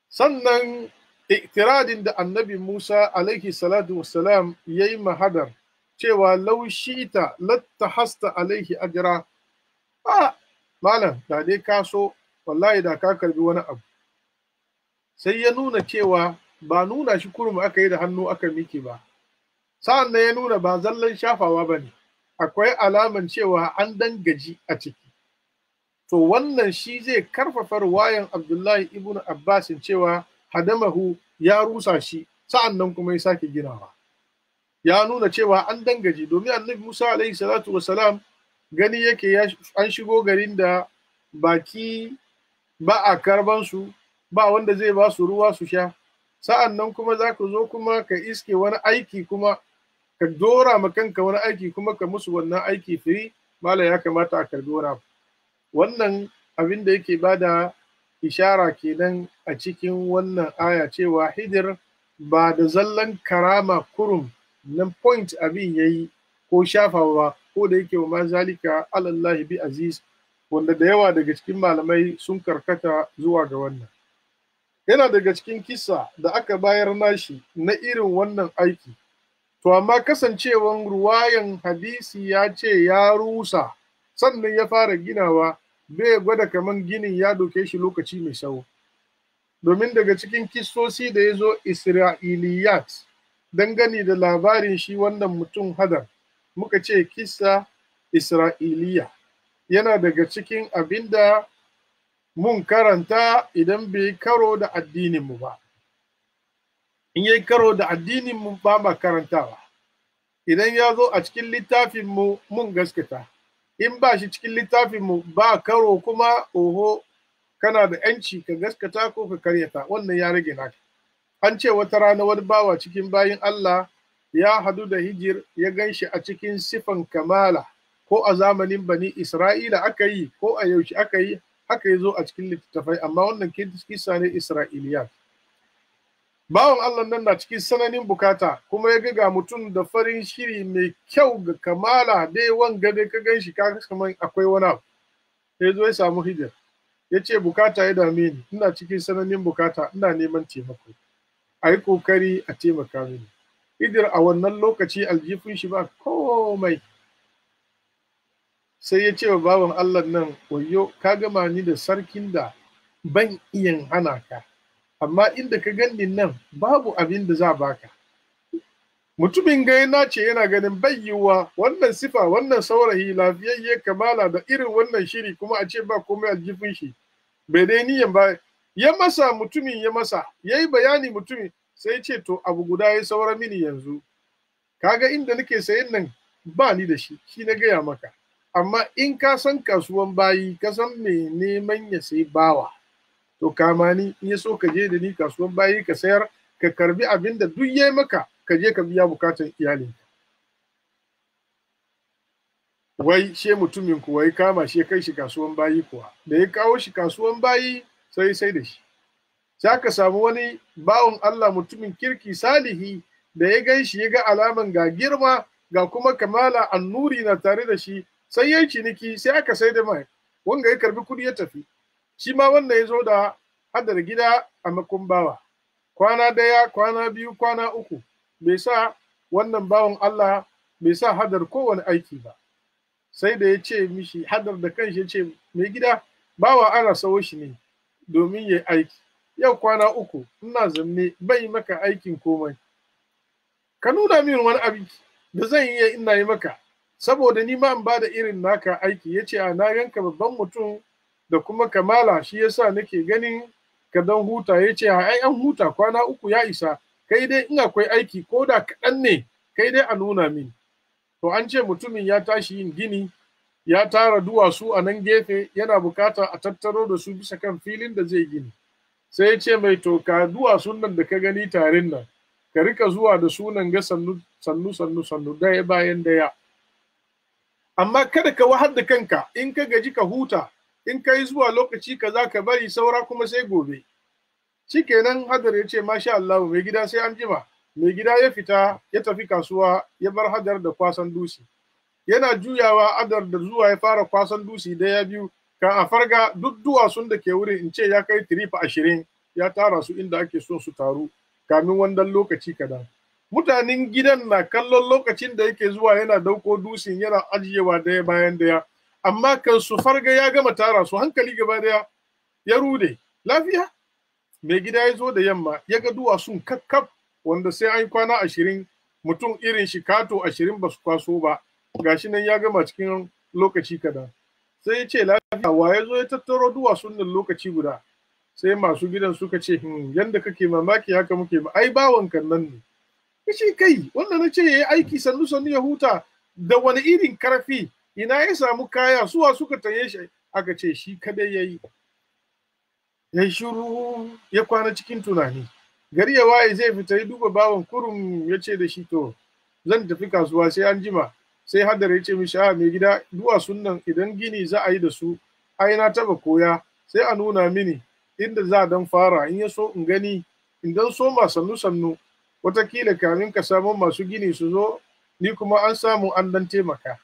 Sannan i'tiradin da annabi Musa alaihi salatu wassalam ya yi mahadar cewa laushita lattahasta alaihi ajra, malam da dai ka so wallahi da ka karbi wani abu. Sai ya nuna cewa ba nuna shi kurum aka yi da hannu aka miki ba, sa'an nan ya nuna ba zallan shafawa ba ne, akwai alaman cewa an dangaji a ciki. To wannan shi zai karfafa ruwayan Abdullahi ibn Abbasin cewa hadamahu ya rusa shi, sa'an nan kuma ya sake ginawa. Ya nuna cewa an dangaji, domin annabi Musa alaihi salatu wasalam gani yake an shigo garin da baki ba a karban su, ba wanda zai ba su ruwa su sha, sa'an nan kuma za ka zo kuma ka iske wani aiki, kuma ka dora ma kanka wani aiki kuma ka musu wannan aiki firi, mala ya kamata a karbi wani abu. Wannan abin da yake bada ishara kenan a cikin wannan aya cewa Hidir ba da zallan karama kurum nan point abin yayi ko shafawa, ko da yake wa zalika alallahi bi aziz, wanda da yawa daga cikin malamai sun karkata zuwa ga wannan. Yana daga cikin kisa da aka bayar nashi na irin wannan aiki, to amma kasancewan ruwayan hadisi ya ce ya rusa sannan ya fara ginawa, bai gwada kaman ginin ya doke shi lokaci mai tsawo. Domin daga cikin kissosi da ya zo Isra'iliyat dangane da labarin shi wannan mutum Hadar, muka ce kissa Isra'iliya yana daga cikin abinda mun karanta idan bai karo da addininmu ba. In yi karo da addininmu ba ma karantawa. Idan ya zo a cikin littafinmu mun gaskata. In ba shi cikin littafinmu ba karo kuma, oho, kana da ‘yanci ka gaskata ko ka karyata, wannan ya rage naka. An ce wata rana wani bawa cikin bayin Allah ya hadu da Hijir, ya gan shi a cikin sifan kamala, ko a zamanin bani Isra'ila aka yi ko a yaushe aka yi, haka ya zo a cikin littattafai, amma wannan kisa ne Isra'iliya. Bawan Allah nan na cikin sananin bukata, kuma ya ga mutum da farin shiri mai kyau ga kamala, dai wanga dai ka gan shi ka kaman akwai wani abu. Ya zo ya samu Hidir, ya ce bukata ya dame ni, ina cikin sananin bukata, ina neman taimako, a yi kokari a taimaka mini. Hidir a wannan lokaci aljifin shi ba komai, sai ya ce wa bawan Allah nan, wayo ka gama ni da sarkin da ban iya hana ka, amma inda ka gani nan babu abin da za baka. Mutumin ga yana ce yana ganin bai yiwuwa wannan sifa, wannan saurayi lafiyayye kamala da irin wannan shiri kuma a ce ba komai aljifin shi, bai dai niyan ba. Ya masa mutumin ya yi bayani mutumin, sai ce to abu guda ya saura mini yanzu, kaga inda nake sayin nan ba ni da shi, shi na gaya maka, amma in ka san kasuwan bayi, ka san mai neman ya sai bawa, to kama ni, in ya so ka je da ni kasuwan bayi ka sayar, ka karbi abin da duk yayi maka, ka je ka biya bukatan iyalin. Wai she mutumin kuwa ya kama shi kai shi kasuwan bayi kuwa, da ya kawo shi kasuwan bayi sai da shi. Sai aka samu wani bawan Allah mutumin kirki salihi da ya gan shi ya ga alaman ga girma ga kuma kamala annuri na tare da shi, sai ya yi ciniki, sai aka sai da mai, wanga ya karbi kudi ya tafi. Shi ma wannan ya zo da hadar gida a makon bawa, kwana daya, kwana biyu, kwana uku, bai sa wannan bawan Allah bai sa hadar kowane aiki ba. Sai da ya ce mishi hadar da kanshi, ya ce mai gida, bawa ana sawo shi ne domin ya aiki, yau kwana uku ina zanne bai maka aikin komai, ka nuna min wani abu da zan iya ina yi maka, saboda ni ma in ba da irin naka aiki. Ya ce a na ganka babban mutum da kuma kamala, shi yasa nake ganin ka dan huta. Ya ce ai an huta, kwana uku ya isa, kai dai in akwai aiki ko da kaɗan ne, kai dai a nuna min. To an ce mutumin ya tashi yin gini, ya tara duwatsu a nan gefe, yana bukata a tattaro da su bisa kan filin da zai gini. Sai ya ce mai to ka duwatsun nan da ka gani tarin nan, ka rika zuwa da sunan ga sannu daya bayan daya, amma kada ka wahar da kanka, in ka gaji ka huta, in ka yi zuwa lokaci kaza ka bari, saura kuma sai gobe. Shikenan Hadar ya ce masha Allah mai gida, sai an jima. Mai gida ya fita ya tafi kasuwa, ya bar Hadar da kwasan dusi. Yana juyawa Hadar da zuwa ya fara kwasan dusi daya biyu, kan a farga duk duwatsun da ke wurin, in ce ya kai tirifa 20, ya tara su inda ake son su taru kamin wannan lokaci kadan. Mutanen gidan na kallon lokacin da yake zuwa yana dauko dusin yana ajiyewa daya bayan daya, amma kan su farga ya gama tara su, hankali gaba daya ya rude. Lafiya? Mai gida ya zo da yamma, ya ga duwatsun kakkaf, wanda sai an yi kwana 20, mutum irin shi kato 20 ba su kwaso ba, gashi nan ya gama cikin lokaci kadan. Sai ya ce lafiya, wa ya zo ya tattaro duwatsun nan lokaci guda? Sai masu gidan suka ce yanda kake mamaki haka muke ba, ai bawan kan nan ne. Ya ce kai, wanda na ce ya yi aiki sannu ya huta, da wani irin karfi, ina ya samu kaya, suwa suka taye shi? Aka ce shi kadai ya yi. Ya yi shiru, ya kwana cikin tunani. Gari ya waye zai fita, ya duba bawan kurum, ya ce da shi to zan tafi kasuwa sai an jima. Sai Hadar ya ce mishi a mai gida, duwatsun nan idan gini za a yi da su, ai na taba koya, sai a nuna mini inda za dan fara, in ya so in gani, in dan soma sannu watakila kamin ka samu masu gini su zo, ni kuma an samu an dan taimaka.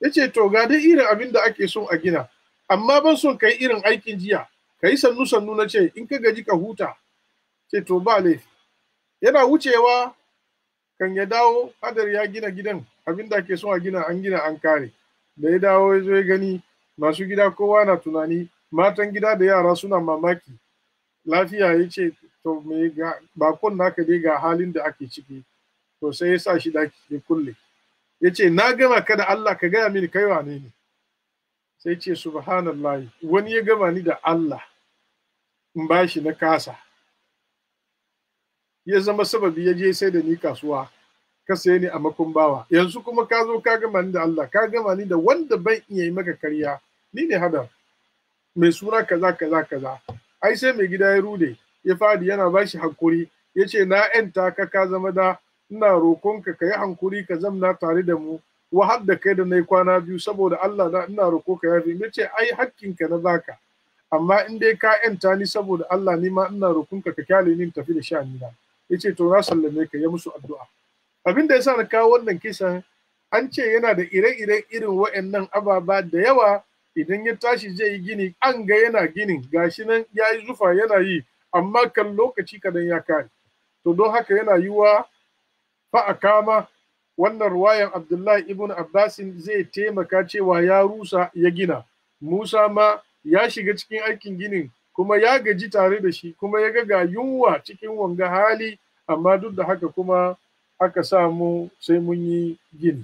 Ya ce to ga dai irin abin da ake son a gina, amma ban son ka yi irin aikin jiya, ka yi sannu na ce, in ka gaji ka huta. Ce to ba laifi. Yana wucewa, kan ya dawo, Hadar ya gina gidan, abin da ake son a gina an gina an kare. Da ya dawo ya zo ya gani masu gida kowa na tunani, matan gida da yara suna mamaki. Lafiya? Ya ce to me ga bakon naka dai ga halin da ake ciki. To sai ya sa shi daki ya kulle. Ya ce na gama ka da Allah, ka gaya mini kai wane ne? Sai ce subhanallah, wani ya gama ni da Allah in bashi na kasa, ya zama sababi ya je sai da ni kasuwa, ka saye ni a makon bawa. Yanzu kuma ka zo ka gama ni da Allah, ka gama ni da wanda ban iya yi maka karya. Ni ne Hadar, mai suna kaza. Ai sai mai gida ya rude, ya fadi yana bashi hankuri. Ya ce na ‘yanta ka zama da, ina rokonka ka yi hankuri ka zamna tare da mu, wahal da kai da na yi kwana biyu saboda Allah na ina roƙo ka yafi. Ya ce ai hakkinka na baka, amma in dai ka yanta ni saboda Allah, ni ma ina roƙonka ka kyale ni tafi da shani na. Ya ce to na sallame ka, ya musu addu'a. Abin da ya sa na kawo wannan kisan, an ce yana da ire-iren irin wa'annan ababa da yawa. Idan ya tashi zai yi gini, an ga yana ginin gashi nan ya yi zufa yana yi, amma kan lokaci kadan ya kare. To don haka yana yiwa fa a kama wannan ruwayan Abdullahi ibn Abbasin zai taimaka cewa ya rusa ya gina. Musa ma ya shiga cikin aikin ginin kuma ya gaji tare da shi, kuma ya ga yunwa cikin wanga hali, amma duk da haka kuma aka samu sai mun yi gini.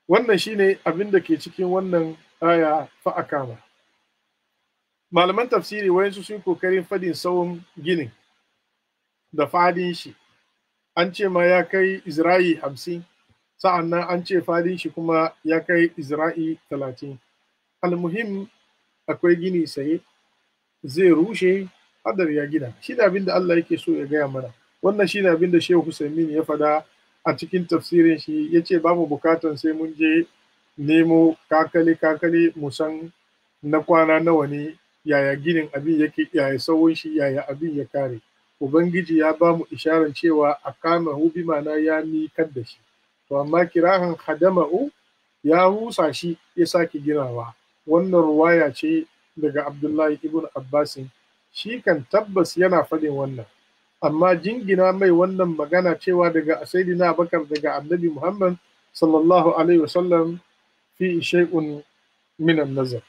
Wannan shine abin da ke cikin wannan aya fa a kama. Malaman tafsiri wayansu sun kokarin fadin tsawon ginin da fadin shi. An ce ma ya kai Izra'i 50, sa'an nan an ce fadin shi kuma ya kai Izra'i 30. Almuhim akwai gini saye, zai rushe, hadar ya gina. Shi da abin da Allah yake so ya gaya mana. Wannan shi ne abin da Shehu Husaymin ya fada a cikin tafsirin shi. Ya ce ba mu bukatan sai mun je nemo kakali mu san na kwana nawa ne, yaya ginin abin yake, yaya tsawon shi, yaya abin ya kare. Ubangiji ya ba mu isharar cewa a kama bi mana ya mikar da shi. To amma kirahan hadama'u ya rusa shi ya sake ginawa. Wannan ruwaya ce daga Abdullahi ibn Abbasin. Shi kan tabbas yana faɗin wannan. Amma jingina mai wannan magana cewa daga Sayyidina Abubakar daga Annabi Muhammad sallallahu alaihi wasallam fi shay'un min an-nazar.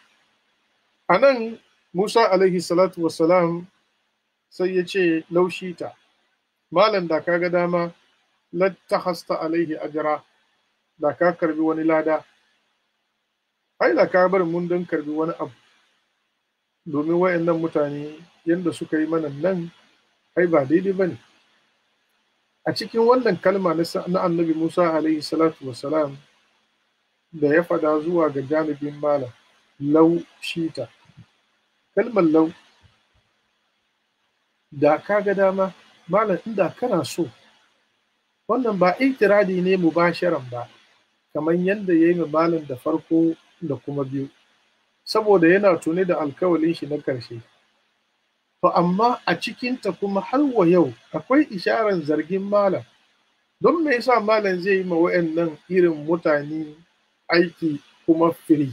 Anan Musa alaihi salatu wassalam sai ya ce laushita, malam da ka ga dama lattahasta alaihi ajra, da ka karbi wani lada. Ai da ka bar mun don karbi wani abu, domin wayannan mutane yanda suka yi mana nan ai ba daidai bane. A cikin wannan kalma na Annabi Musa alaihi salatu wassalam da ya fada zuwa ga janibin malam laushita, kalmar lau, da ka ga dama malam, inda kana so. Wannan ba itiradi ne mubasharan ba, kamar yadda ya yi malam da farko da kuma biyu, saboda yana tune da alkawalin shi na karshe. To amma a cikinta kuma har wa yau akwai isharar zargin malam. Don me yasa malam zai yi ma wa'annan irin mutane aiki kuma firi?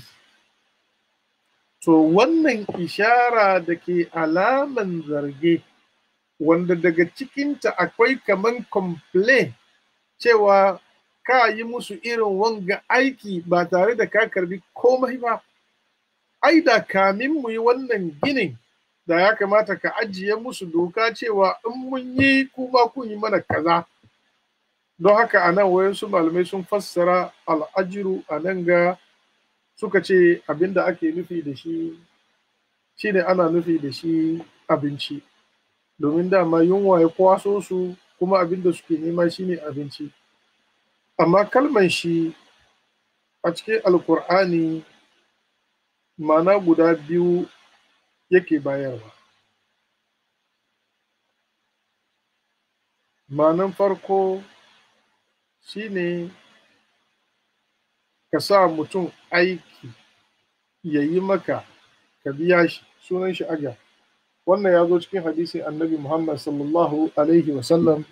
To wannan ishara da ke alaman zarge, wanda daga cikinta akwai kaman complain cewa ka yi musu irin wanga aiki ba tare da ka karbi komai ba. Ai da kamin mu yi wannan ginin, da ya kamata ka ajiye musu doka cewa in mun yi kuma kun yi mana kaza. Don haka a nan wayansu malamai sun fassara al'ajiru a nan ga suka ce abin da ake nufi da shi shine ana nufi da shi abinci. Domin dama yunwa ya kwaso su, kuma abin da suke nema shine abinci. Amma kalman shi a cikin Alkur'ani ma'ana guda biyu yake bayarwa. Ma'anan farko shine ka sa mutum aiki ya yi maka, ka biya shi, sunan shi aja. Wannan ya zo cikin hadisin Annabi Muhammad sallallahu alaihi wasallam,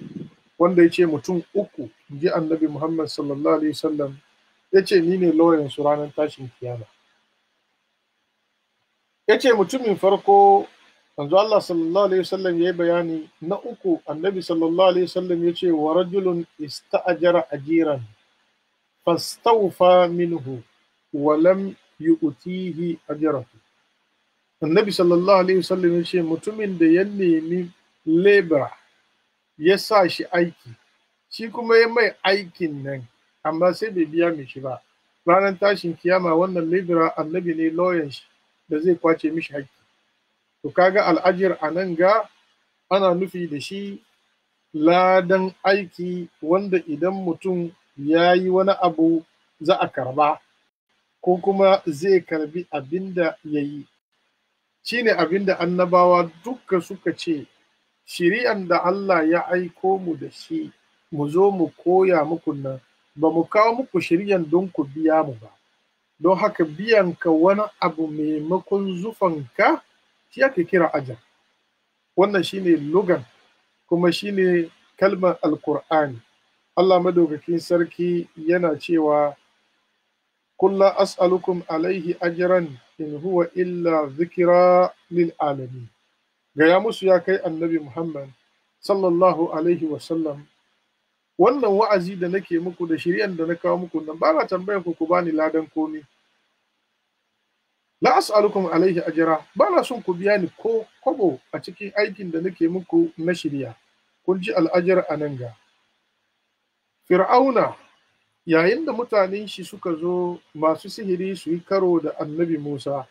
wanda ya ce mutum uku, ji Annabi Muhammad sallallahu alaihi wasallam, ya ce ni ne lauyan su ranar tashin kiyama. Ya ce mutumin farko, manzo Allah sallallahu alaihi wasallam ya yi bayani. Na uku, Annabi sallallahu alaihi wasallam ya ce wa rajulun ista'ajara ajiran fastawfa minhu wa lam yu'tihi ajrahu. Annabi sallallahu alaihi wasallam ya ce mutumin da ya nemi labor ya sa shi aiki, shi kuma ya mai aikin nan, amma sai bai biya mishi ba. Ranar tashin kiyama wannan labor annabi ne lawyer shi da zai kwace mishi haƙƙi. To kaga al'ajir a nan ga ana nufi da shi ladan aiki, wanda idan mutum ya yi wani abu za a karba, ko kuma zai karbi abin da ya yi. Shi ne abin da annabawa duka suka ce, shiri'an da Allah ya aiko mu da shi, mu zo mu koya muku nan, ba mu kawo muku shiryan don ku biya mu ba, don haka biyan ka wani abu maimakon zufanka shi ake kira ajar. Wannan shine lugan kuma shine kalmar alkur'ani. Allah madaukakin sarki yana cewa qul la as'alukum alaihi ajran in huwa illa dhikra lil alamin. Gaya musu ya kai annabi Muhammad sallallahu alaihi wasallam, wannan wa'azi da nake muku da shiryan da na kawo muku nan ba na tambayan ku bani ladan komi. La as'alukum alaihi ajra, ba na son ku biya ni ko kobo a cikin aikin da nake muku na shirya. Kun ji al'ajar a nan ga. Fir'auna yayin da mutanen shi suka zo masu sihiri su yi karo da annabi Musa,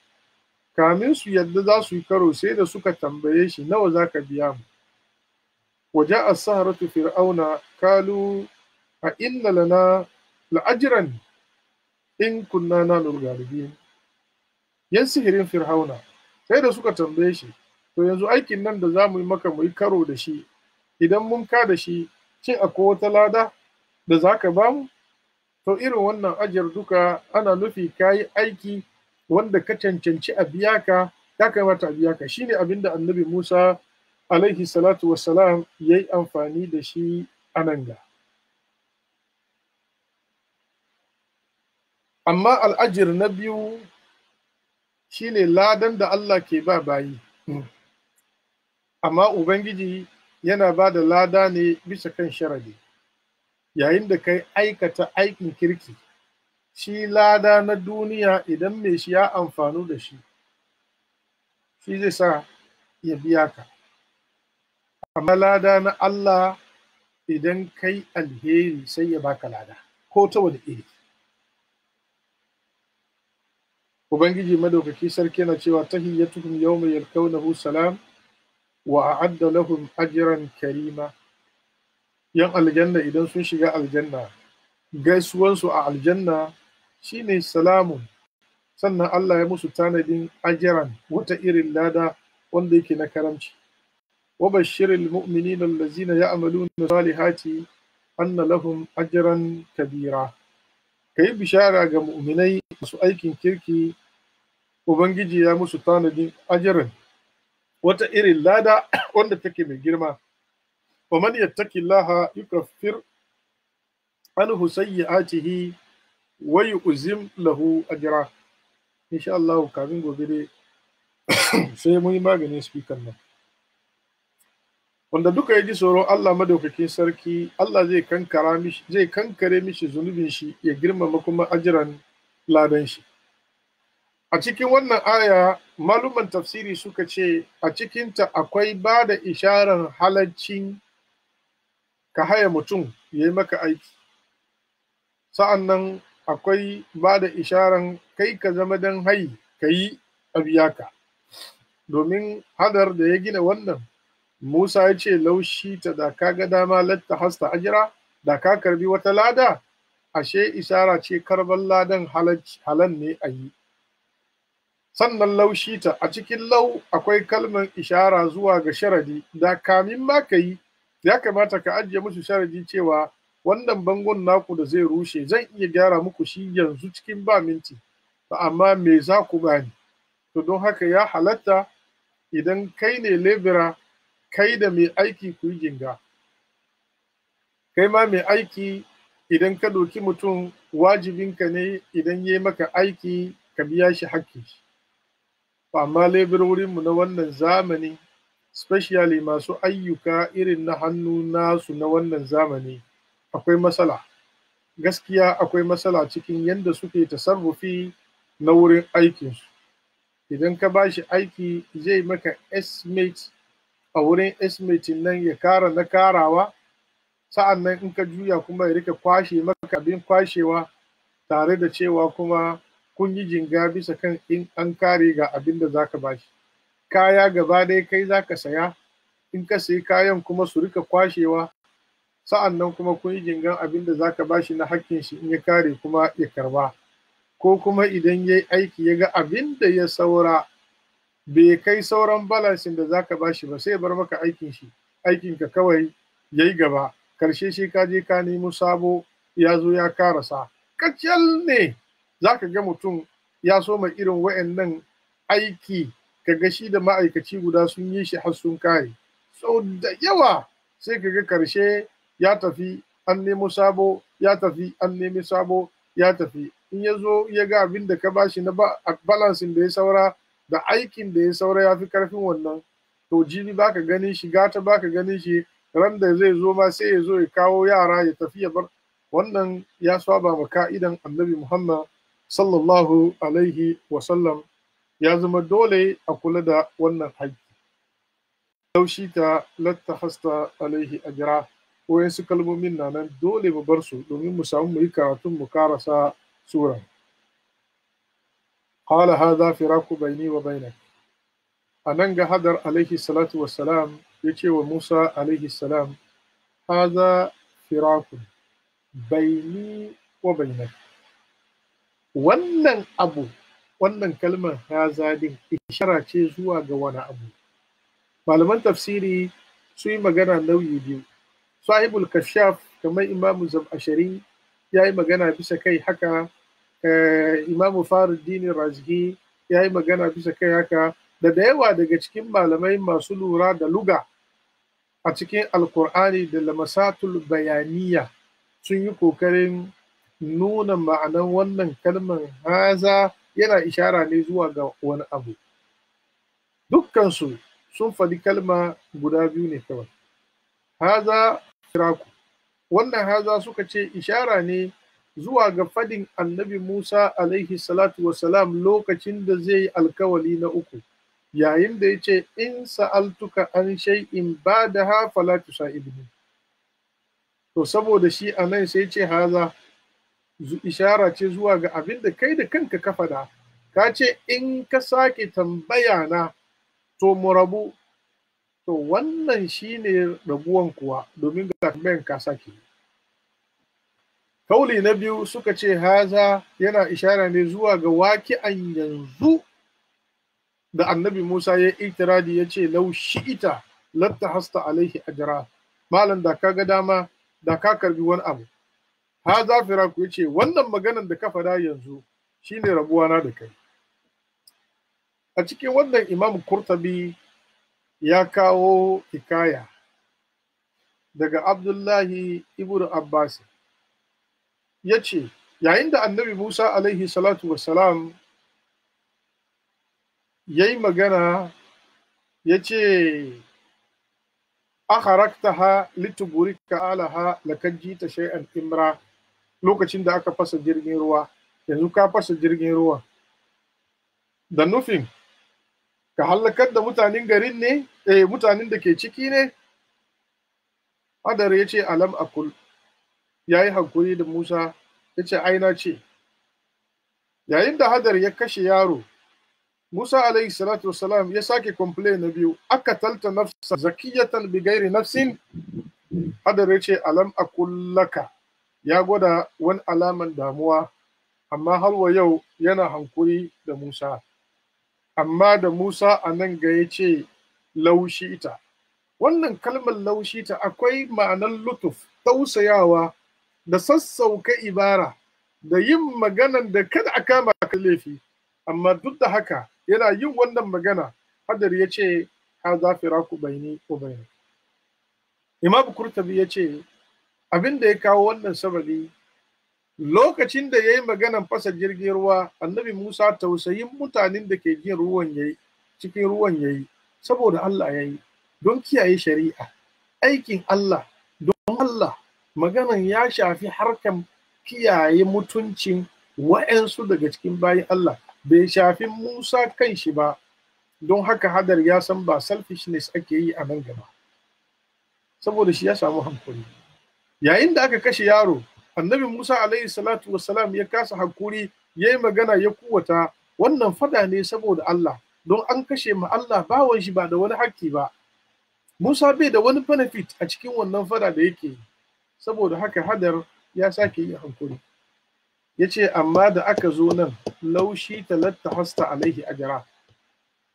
kamin su yadda za su yi karo sai da suka tambaye shi nawa za ka biya mu. وجاء السحرة فرعون قالوا أئن لنا لأجرا إن كنا نحن الغالبين. yan sihirin Fir'auna sai da suka tambaye shi, to yanzu aikin nan da za mu yi maka mu yi karo da shi, idan mun ka da shi cin akwai wata lada da za ka ba mu? To irin wannan ajar duka ana nufi ka yi aiki wanda ka cancanci a biya ka, ya kamata a biya ka. Shine abin da annabi Musa alaihi salatu wassalam ya yi amfani da shi a nan ga. Amma al'ajir na biyu shine ladan da Allah ke ba bayi. Amma Ubangiji yana ba da lada ne bisa kan sharadi. Yayin da kai aikata aikin kirki, shi lada na duniya idan mai shi ya amfanu da shi, shi zai sa ya biya ka. Amma lada na Allah idan kai alheri sai ya baka lada, ko ta wani iri. Ubangiji madaukaki sarki na cewa tahiyyatuhum yawma yalqawnahu salam wa a'adda lahum ajran karima. Yan aljanna idan sun shiga aljanna, gaisuwansu a aljanna shine salamun, sannan Allah ya musu tanadin ajiran wata irin lada wanda yake na karamci. Wa bashiril mu'minina allazina ya'maluna salihati anna lahum ajran kabira. Kai bishara ga mu'minai masu aikin kirki, Ubangiji ya musu tanadin ajiran wata irin lada wanda take mai girma. Wa man yattaqillaha yukaffir anhu sayyi'atihi wa yu'zim lahu ajra. Insha Allah kafin gobe dai sai mun yi maganin speaker nan. Wanda duka ya ji tsoron Allah madaukakin sarki, Allah zai kankare mishi zunubin shi, ya girmama kuma ajiran ladan shi. A cikin wannan aya, maluman tafsiri suka ce a cikinta akwai ba da isharar halaccin ka haya mutum ya yi maka aiki. Sa'an nan akwai ba da isharar kai ka zama dan hayi ka yi a biya ka. Domin Hadar da ya gina wannan, Musa ya ce laushi ta da ka ga dama latta hasta ajira, da ka karbi wata lada, ashe ishara ce karban ladan halan ne a yi. Sannan laushi ta a cikin lau akwai kalmar ishara zuwa ga sharadi, da kamin ma ka yi ya kamata ka ajiye musu sharadi cewa wannan bangon naku da zai rushe zan iya gyara muku shi yanzu cikin ba minti, amma me za ku bani? To don haka ya halatta idan kai ne lebira, kai da mai aiki ku yi jinga. Kai ma mai aiki idan ka doki mutum, wajibinka ne idan ya yi maka aiki ka biya shi hakkin shi. Amma leburorinmu na wannan zamani, especially masu ayyuka irin na hannu nasu na wannan zamani, akwai matsala. Gaskiya akwai matsala cikin yadda suke tasarrufi na wurin aikinsu. Idan ka ba shi aiki zai maka estimate, a wurin estimate nan ya kara na karawa, sa'an nan in ka juya kuma ya rika kwashe maka abin kwashewa, tare da cewa kuma kun yi jinga bisa kan in an kare ga abin da za ka ba shi. Kaya gaba dai kai za ka saya, in ka sayi kayan kuma su rika kwashewa, sa'an nan kuma kun yi jingan abin da za ka ba shi na hakkin shi, in ya kare kuma ya karba. Ko kuma idan ya yi aiki ya ga abin da ya saura bai kai sauran balansin da za ka ba shi ba, sai ya bar maka aikin shi, aikinka kawai ya yi gaba. Karshe shi ka je ka nemo sabo ya zo ya karasa. Kacal ne za ka ga mutum ya soma irin wa'annan aiki, ka ga shi da ma'aikaci guda sun yi shi har sun kare. Sau da yawa sai ka ga karshe ya tafi an nemo sabo, ya tafi an nemi sabo, ya tafi. In ya zo ya ga abin da ka bashi na balansin da ya saura da aikin da ya saura ya fi karfin wannan, to jibi baka ganin shi, gata baka ganin shi, ran da zai zo ma sai ya zo ya kawo yara ya tafi ya bar. Wannan ya saba ma ka'idan annabi Muhammad sallallahu alaihi wasallam. Ya zama dole a kula da wannan haƙƙi. Laushi ta latta hasta alaihi ajira, wayansu kalmomin na nan dole mu bar su domin mu samu mu yi karatun mu karasa sura. Qala hadha firaku baini wa bainak. Anan ga Hadar alaihi salatu wassalam ya ce wa Musa alaihi salam, hadha firaku baini wa bainak. Wannan abu, wannan kalmar haza din ishara ce zuwa ga wani abu. Malaman tafsiri su yi magana nauyi biyu. Sahibul kashaf kamar imamu zam'ashari ya yi magana bisa kai haka, imamu faruddin razgi ya yi magana bisa kai haka, da yawa daga cikin malamai masu lura da luga a cikin alkur'ani da lamasatul bayaniya sun yi kokarin nuna ma'anan wannan kalmar haza yana ishara ne zuwa ga wani abu. Dukkansu sun faɗi kalma guda biyu ne kawai. Haza firaku. Wannan haza suka ce ishara ne zuwa ga fadin annabi Musa alaihi salatu wasalam lokacin da zai yi alkawali na uku, yayin da ya ce in sa'altuka an shay'in ba'daha fala tusa'ibni. To saboda shi anan sai ce haza ishara ce zuwa ga abin da kai da kanka ka faɗa. Ka ce in ka sake tambaya na to mu rabu. To wannan shine rabuwan kuwa, domin ga tambayan ka sake. Kauli na biyu suka ce haza yana ishara ne zuwa ga waki'an yanzu da annabi Musa ya itiradi ya ce lau shi'ita latta hasta alaihi ajra. Malam da ka ga dama da ka karbi wani abu. Haza firaku ya ce wannan maganan da ka faɗa yanzu shine rabuwana da kai. A cikin wannan Imam Kurtabi ya kawo hikaya daga Abdullahi ibn Abbas. Ya ce, yayin da annabi Musa alaihi salatu wassalam ya yi magana, ya ce, akharaktaha lituburika alaha lakad jita shay'an imra. Lokacin da aka fasa jirgin ruwa, yanzu ka fasa jirgin ruwa da nufin ka halakar da mutanen garin ne, mutanen da ke ciki ne. Hadar ya ce alam akul, ya yi hankuri da Musa, ya ce aina ce. Yayin da Hadar ya kashe yaro, Musa alaihi salatu wasalam ya sake complain na biyu, aka talta nafsa zakiyatan bi gairi nafsin. Hadar ya ce alam akul laka, ya gwada wani alaman damuwa, amma har wa yau yana hankuri da Musa. Amma da Musa a nan ga ya ce laushi ita. Wannan kalmar laushi ta akwai ma'anar lutuf, tausayawa da sassauka ibara da yin maganan da kada a kama ka laifi. Amma duk da haka yana yin wannan magana, Hadar ya ce haza firaku baini wa bainak. Imam Kurtabi ya ce abin da ya kawo wannan sababi, lokacin da ya yi maganan fasa jirgin ruwa, annabi Musa tausayin mutanen da ke jin ruwan yayi, cikin ruwan yayi, saboda Allah yayi, don kiyaye shari'a, aikin Allah, don Allah. Maganan ya shafi harkan kiyaye mutuncin wa'yansu daga cikin bayin Allah, bai shafi Musa kan shi ba. Don haka Hadar ya san ba selfishness ake yi a nan gaba, saboda shi ya samu hankuri. Yayin da aka kashe yaro, annabi Musa alaihi salatu wassalam ya kasa hakuri, ya yi magana ya kuwata, wannan fada ne saboda Allah, don an kashe ma Allah bawan shi ba da wani hakki ba. Musa bai da wani benefit a cikin wannan fada da yake yi, saboda haka Hadar ya sake yin hankuri. Ya ce amma da aka zo nan, laushi talatta hasta alaihi ajra,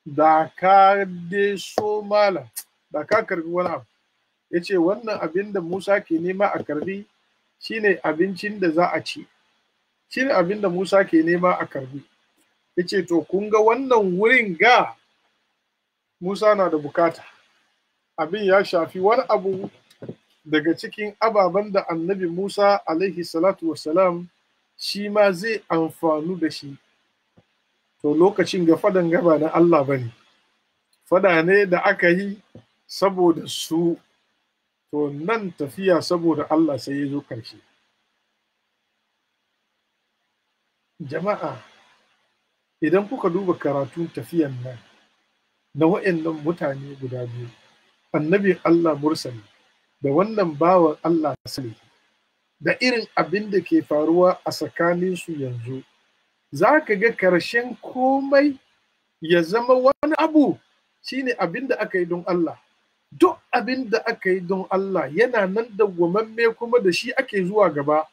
da ka dai so malam, da ka karbi wani abu. Ya ce wannan abin da Musa ke nema a karbi shine abincin da za a ci, shine abin da Musa ke nema a karbi. Yace to kun ga wannan wurin ga Musa na da bukata, abin ya shafi wani abu daga cikin ababen da annabi Musa alaihi salatu wassalam shi ma zai amfanu da shi. To lokacin ga fadan gaba na Allah bane, fada ne da aka yi saboda su. To nan tafiya saboda Allah sai ya zo ƙarshe. Jama'a, idan kuka duba karatun tafiyan nan na wa'annan mutane guda biyu, annabin Allah mursali da wannan bawan Allah salihi, da irin abin da ke faruwa a tsakaninsu yanzu, za ka ga ƙarshen komai ya zama wani abu shine abin da aka yi don Allah. Duk abin da aka yi don Allah yana nan dawwamamme kuma da shi ake zuwa gaba.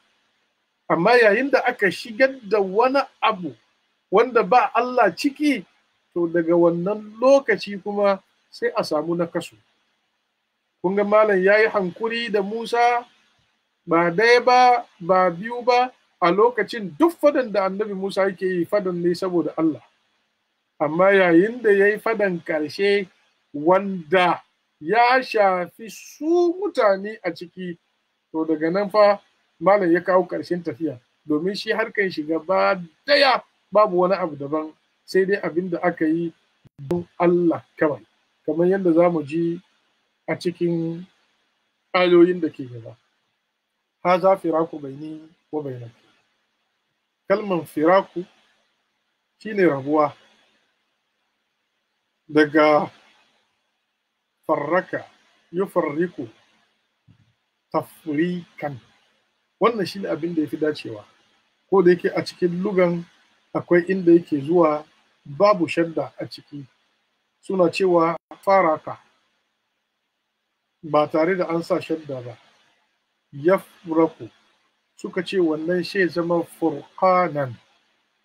Amma yayin da aka shigar da wani abu wanda ba Allah ciki, to daga wannan lokaci kuma sai a samu nakasu. Kun ga malam ya yi hankuri da Musa ba ɗaya ba, ba biyu ba, a lokacin duk fadan da annabi Musa yake yi fadan ne saboda Allah. Amma yayin da ya yi fadan ƙarshe wanda ya shafi su mutane a ciki, to daga nan fa malam ya kawo ƙarshen tafiya, domin shi harkan shi gaba daya babu wani abu daban sai dai abin da aka yi don Allah kawai, kamar yadda za mu ji a cikin ayoyin da ke gaba. Haza firaku baini wa bainak. Kalman firaku shine rabuwa, daga farraka yufarriku tafrikan. Wannan shine abin da yafi dacewa, ko da yake a cikin lugan akwai inda yake zuwa babu shadda a ciki, suna cewa faraka ba tare da an sa shadda ba. Yafraku suka ce wannan shi zama furqanan,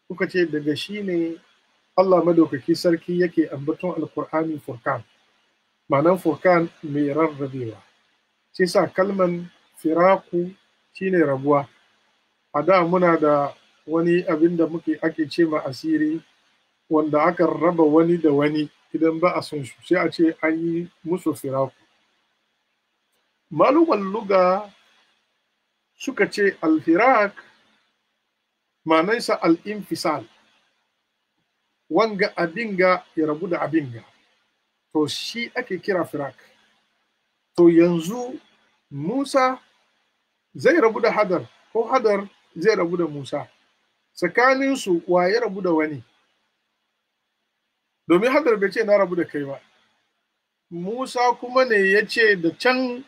suka ce daga shi ne Allah madaukaki sarki yake ambaton alkur'ani furqan, ma'anan furqan mai rarrabewa. Sai sa kalman firaku shine rabuwa. A da muna da wani abin da ake ce ma asiri, wanda aka raba wani da wani idan ba a son su, sai a ce an yi musu firaku. Maluman luga suka ce alfirak ma'anansa al'infisal, wanga abinga ya rabu da abinga, to shi ake kira firak. To yanzu Musa zai rabu da Hadar, ko Hadar zai rabu da Musa. Tsakaninsu wa ya rabu da wani? Domin Hadar bai ce na rabu da kai ba, Musa kuma ne ya ce da can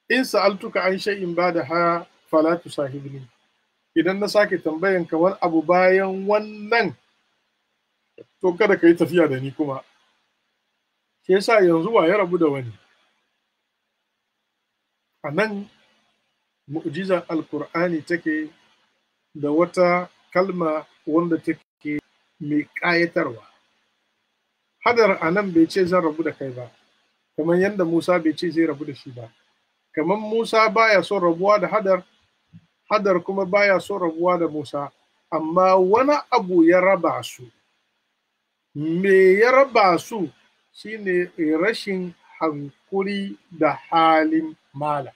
in sa'altuka an shay'in ba da ha fala tusahibni, idan na sake tambayan ka wani abu bayan wannan, to kada ka yi tafiya da ni kuma. Shi yasa yanzu wa ya rabu da wani? A nan mu'jizar alkur'ani take da wata kalma wanda take mai ƙayatarwa. Hadar a nan bai ce zan rabu da kai ba, kamar yadda Musa bai ce zai rabu da shi ba. Kamar Musa baya son rabuwa da Hadar, Hadar kuma baya son rabuwa da Musa, amma wani abu ya raba su. Me ya raba su? Shine rashin hankuri da halin malam.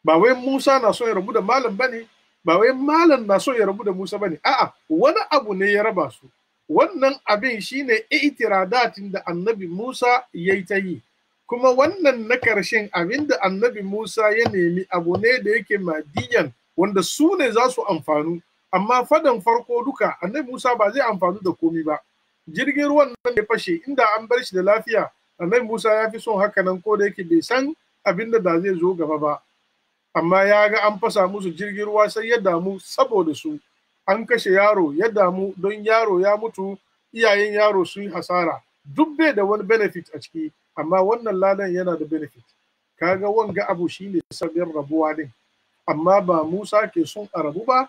Ba wai Musa na so ya rabu da malam bane, ba wai malam na so ya rabu da Musa bane, a'a wani abu ne ya raba su. Wannan abin shine itiradatin da annabi Musa ya yi ta yi, kuma wannan na ƙarshen abin da annabi Musa ya nemi abu ne da yake madiyan, wanda su ne za su amfanu, amma fadan farko duka annabi Musa ba zai amfanu da komi ba. Jirgin ruwan nan ya fashe, inda an bar shi da lafiya, annabi Musa ya fi son haka nan, ko da yake bai san abin da zai zo gaba ba. Amma ya ga an fasa musu jirgin ruwa sai ya damu saboda su. An kashe yaro ya damu don yaro ya mutu, iyayen yaro sun yi hasara, duk bai da wani benefit a ciki, amma wannan ladan yana da benefit. Kaga wanga abu shine sabbin rabuwa din, amma ba Musa ke son a rabu ba,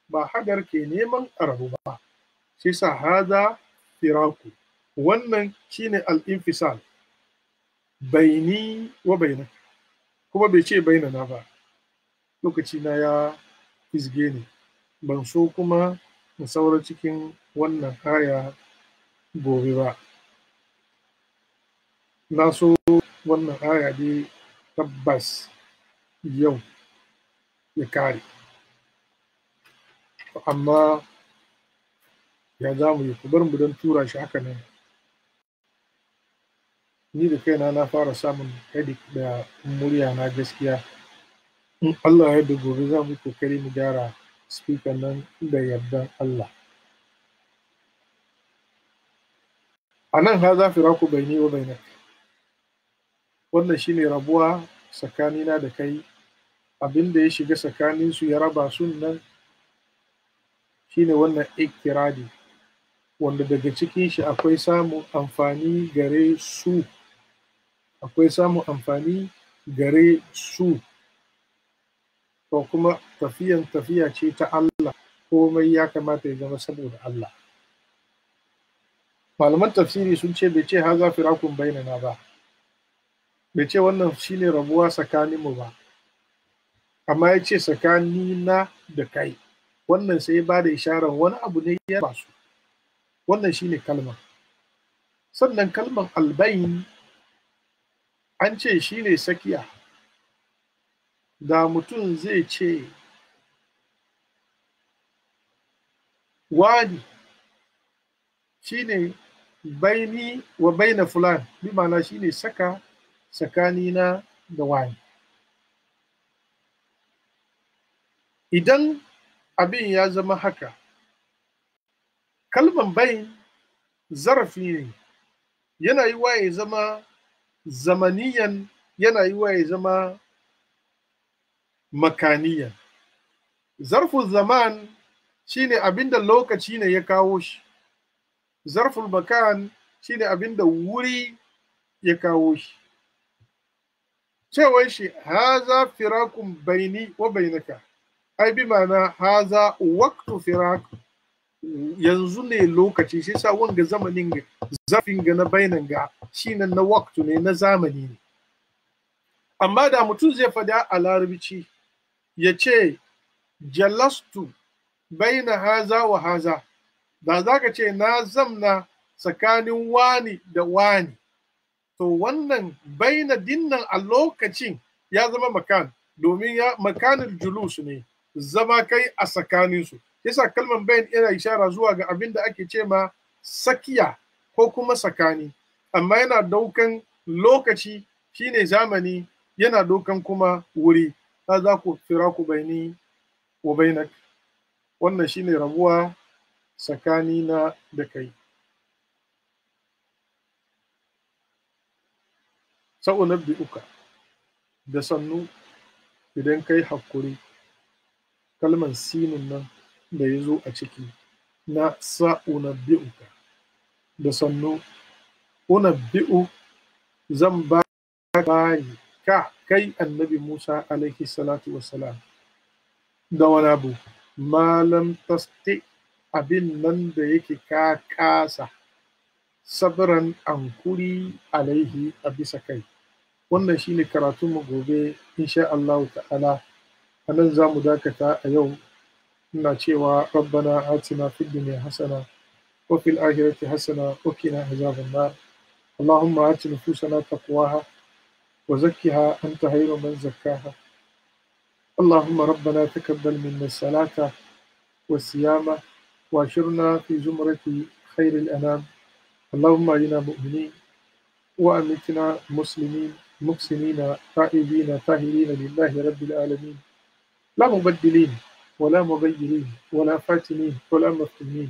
ba Hagar ke neman a rabu ba. Sai sa haza firaku, wannan shine al-infisal baini wa bainak, kuma bai ce bainana ba. lokaci na ya fizge ni, ban so kuma in saura cikin wannan aya gobe ba. Na so wannan aya dai tabbas yau ya kare, amma ya za mu yi, ku bar mu don tura shi haka nan. Ni da kaina na fara samun headache da murya na gaskiya. In Allah ya da gobe za mu yi kokari mu gyara speaker nan da yardan Allah. A nan ha za firaku baini wa bainak. Wannan shine rabuwa tsakanina da kai, abin da ya shiga tsakaninsu ya raba su nan shine wannan ikirari, wanda daga cikin shi akwai samun amfani gare su, akwai samun amfani gare su, ko kuma tafiya ce ta Allah, komai ya kamata ya zama saboda Allah. Malaman tafsiri sun ce bai ce haza firakun bainana ba, bai ce wannan shine rabuwa tsakaninmu ba, amma ya ce tsakanina da kai. Wannan sai ya ba da isharar wani abu ne ya ba su. Wannan shine kalmar. Sannan kalmar albayin an ce shine sakiya. Da mutum zai ce wani shine baini wa baina fulan, bi ma'ana shine saka tsakanina da wani. Idan abin ya zama haka, kalman bayin zarafi ne, yana yi wa ya zama zamaniyan, yana yi wa ya zama makaniyan. Zarful zaman shine abinda lokaci ne ya kawo shi, zarful makan shine abinda wuri ya kawo shi. Cewar shi haza firakun baini wa bainaka, ai bi ma'ana haza waqtu firak, yanzu ne lokaci, shi sa wanga zamanin zafin ga na bainan ga shine na waqtu ne, na zamani ne. Amma da mutum zai fada a larabci ya ce jalastu baina haza wa haza, da za ka ce na zamna tsakanin wani da wani, to wannan baina dinnan a lokacin ya zama makan, domin ya makanin julus ne, zama kai a tsakaninsu. Yasa kalmar bayan yana ishara zuwa ga abin da ake ce ma sakiya ko kuma tsakani, amma yana daukan lokaci shine zamani, yana daukan kuma wuri. Za ku firaku baini wa bainak, wannan shine rabuwa tsakanina da kai. Sa'unabbi'uka, da sannu idan kai hakuri, kalman sinun nan da ya zo a ciki na sa'unabbi'uka, da sannu, unabbi'u zan ba ka kai annabi Musa alaihi salatu wassalam, da wani abu malam tasti, abin nan da yake ka kasa, sabran ankuri alaihi, a bisa kai. Wannan shine karatunmu gobe insha Allah ta'ala. A nan za mu dakata a yau. Ina cewa rabbana atina fid dunya hasana wa fil akhirati hasana wa qina azaban nar. Allahumma ati nufusana taqwaha wa zakkiha anta khayru man zakkaha. اللهم ربنا تقبل منا الصلاة والصيام واشرنا في زمرة خير الأنام. اللهم إنا مؤمنين وأمتنا مسلمين محسنين تائبين طاهرين لله رب العالمين، لا مبدلين ولا مغيرين ولا فاتنين ولا مفتونين،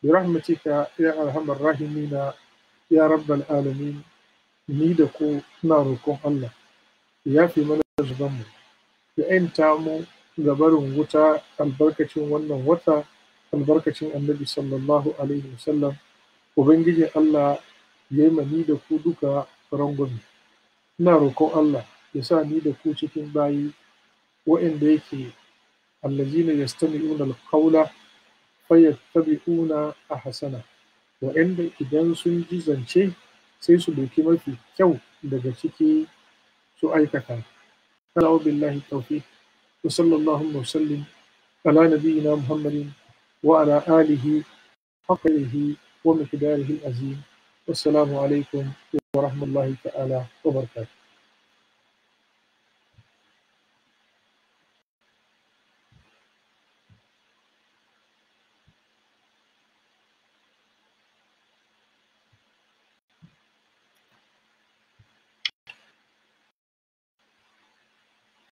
برحمتك يا أرحم الراحمين يا رب العالمين. Ni da ku ina roƙon Allah ya fi mana zubanmu, ya ‘yanta mu ga barin wuta albarkacin wannan wata, albarkacin annabi sallallahu alaihi wasallam. Ubangiji Allah ya yi ni da ku duka rangwame. Ina roƙon Allah ya sa ni da ku cikin bayi wa'inda yake allazina yastami'una alqawla fayattabi'una ahsana, wa'inda idan sun ji zance sai su doki mafi kyau daga ciki su aikata. Billahi tawfiq. وصلى اللهم وسلم على نبينا محمد وعلى آله حقه ومقداره العظيم. والسلام عليكم ورحمة الله تعالى وبركاته.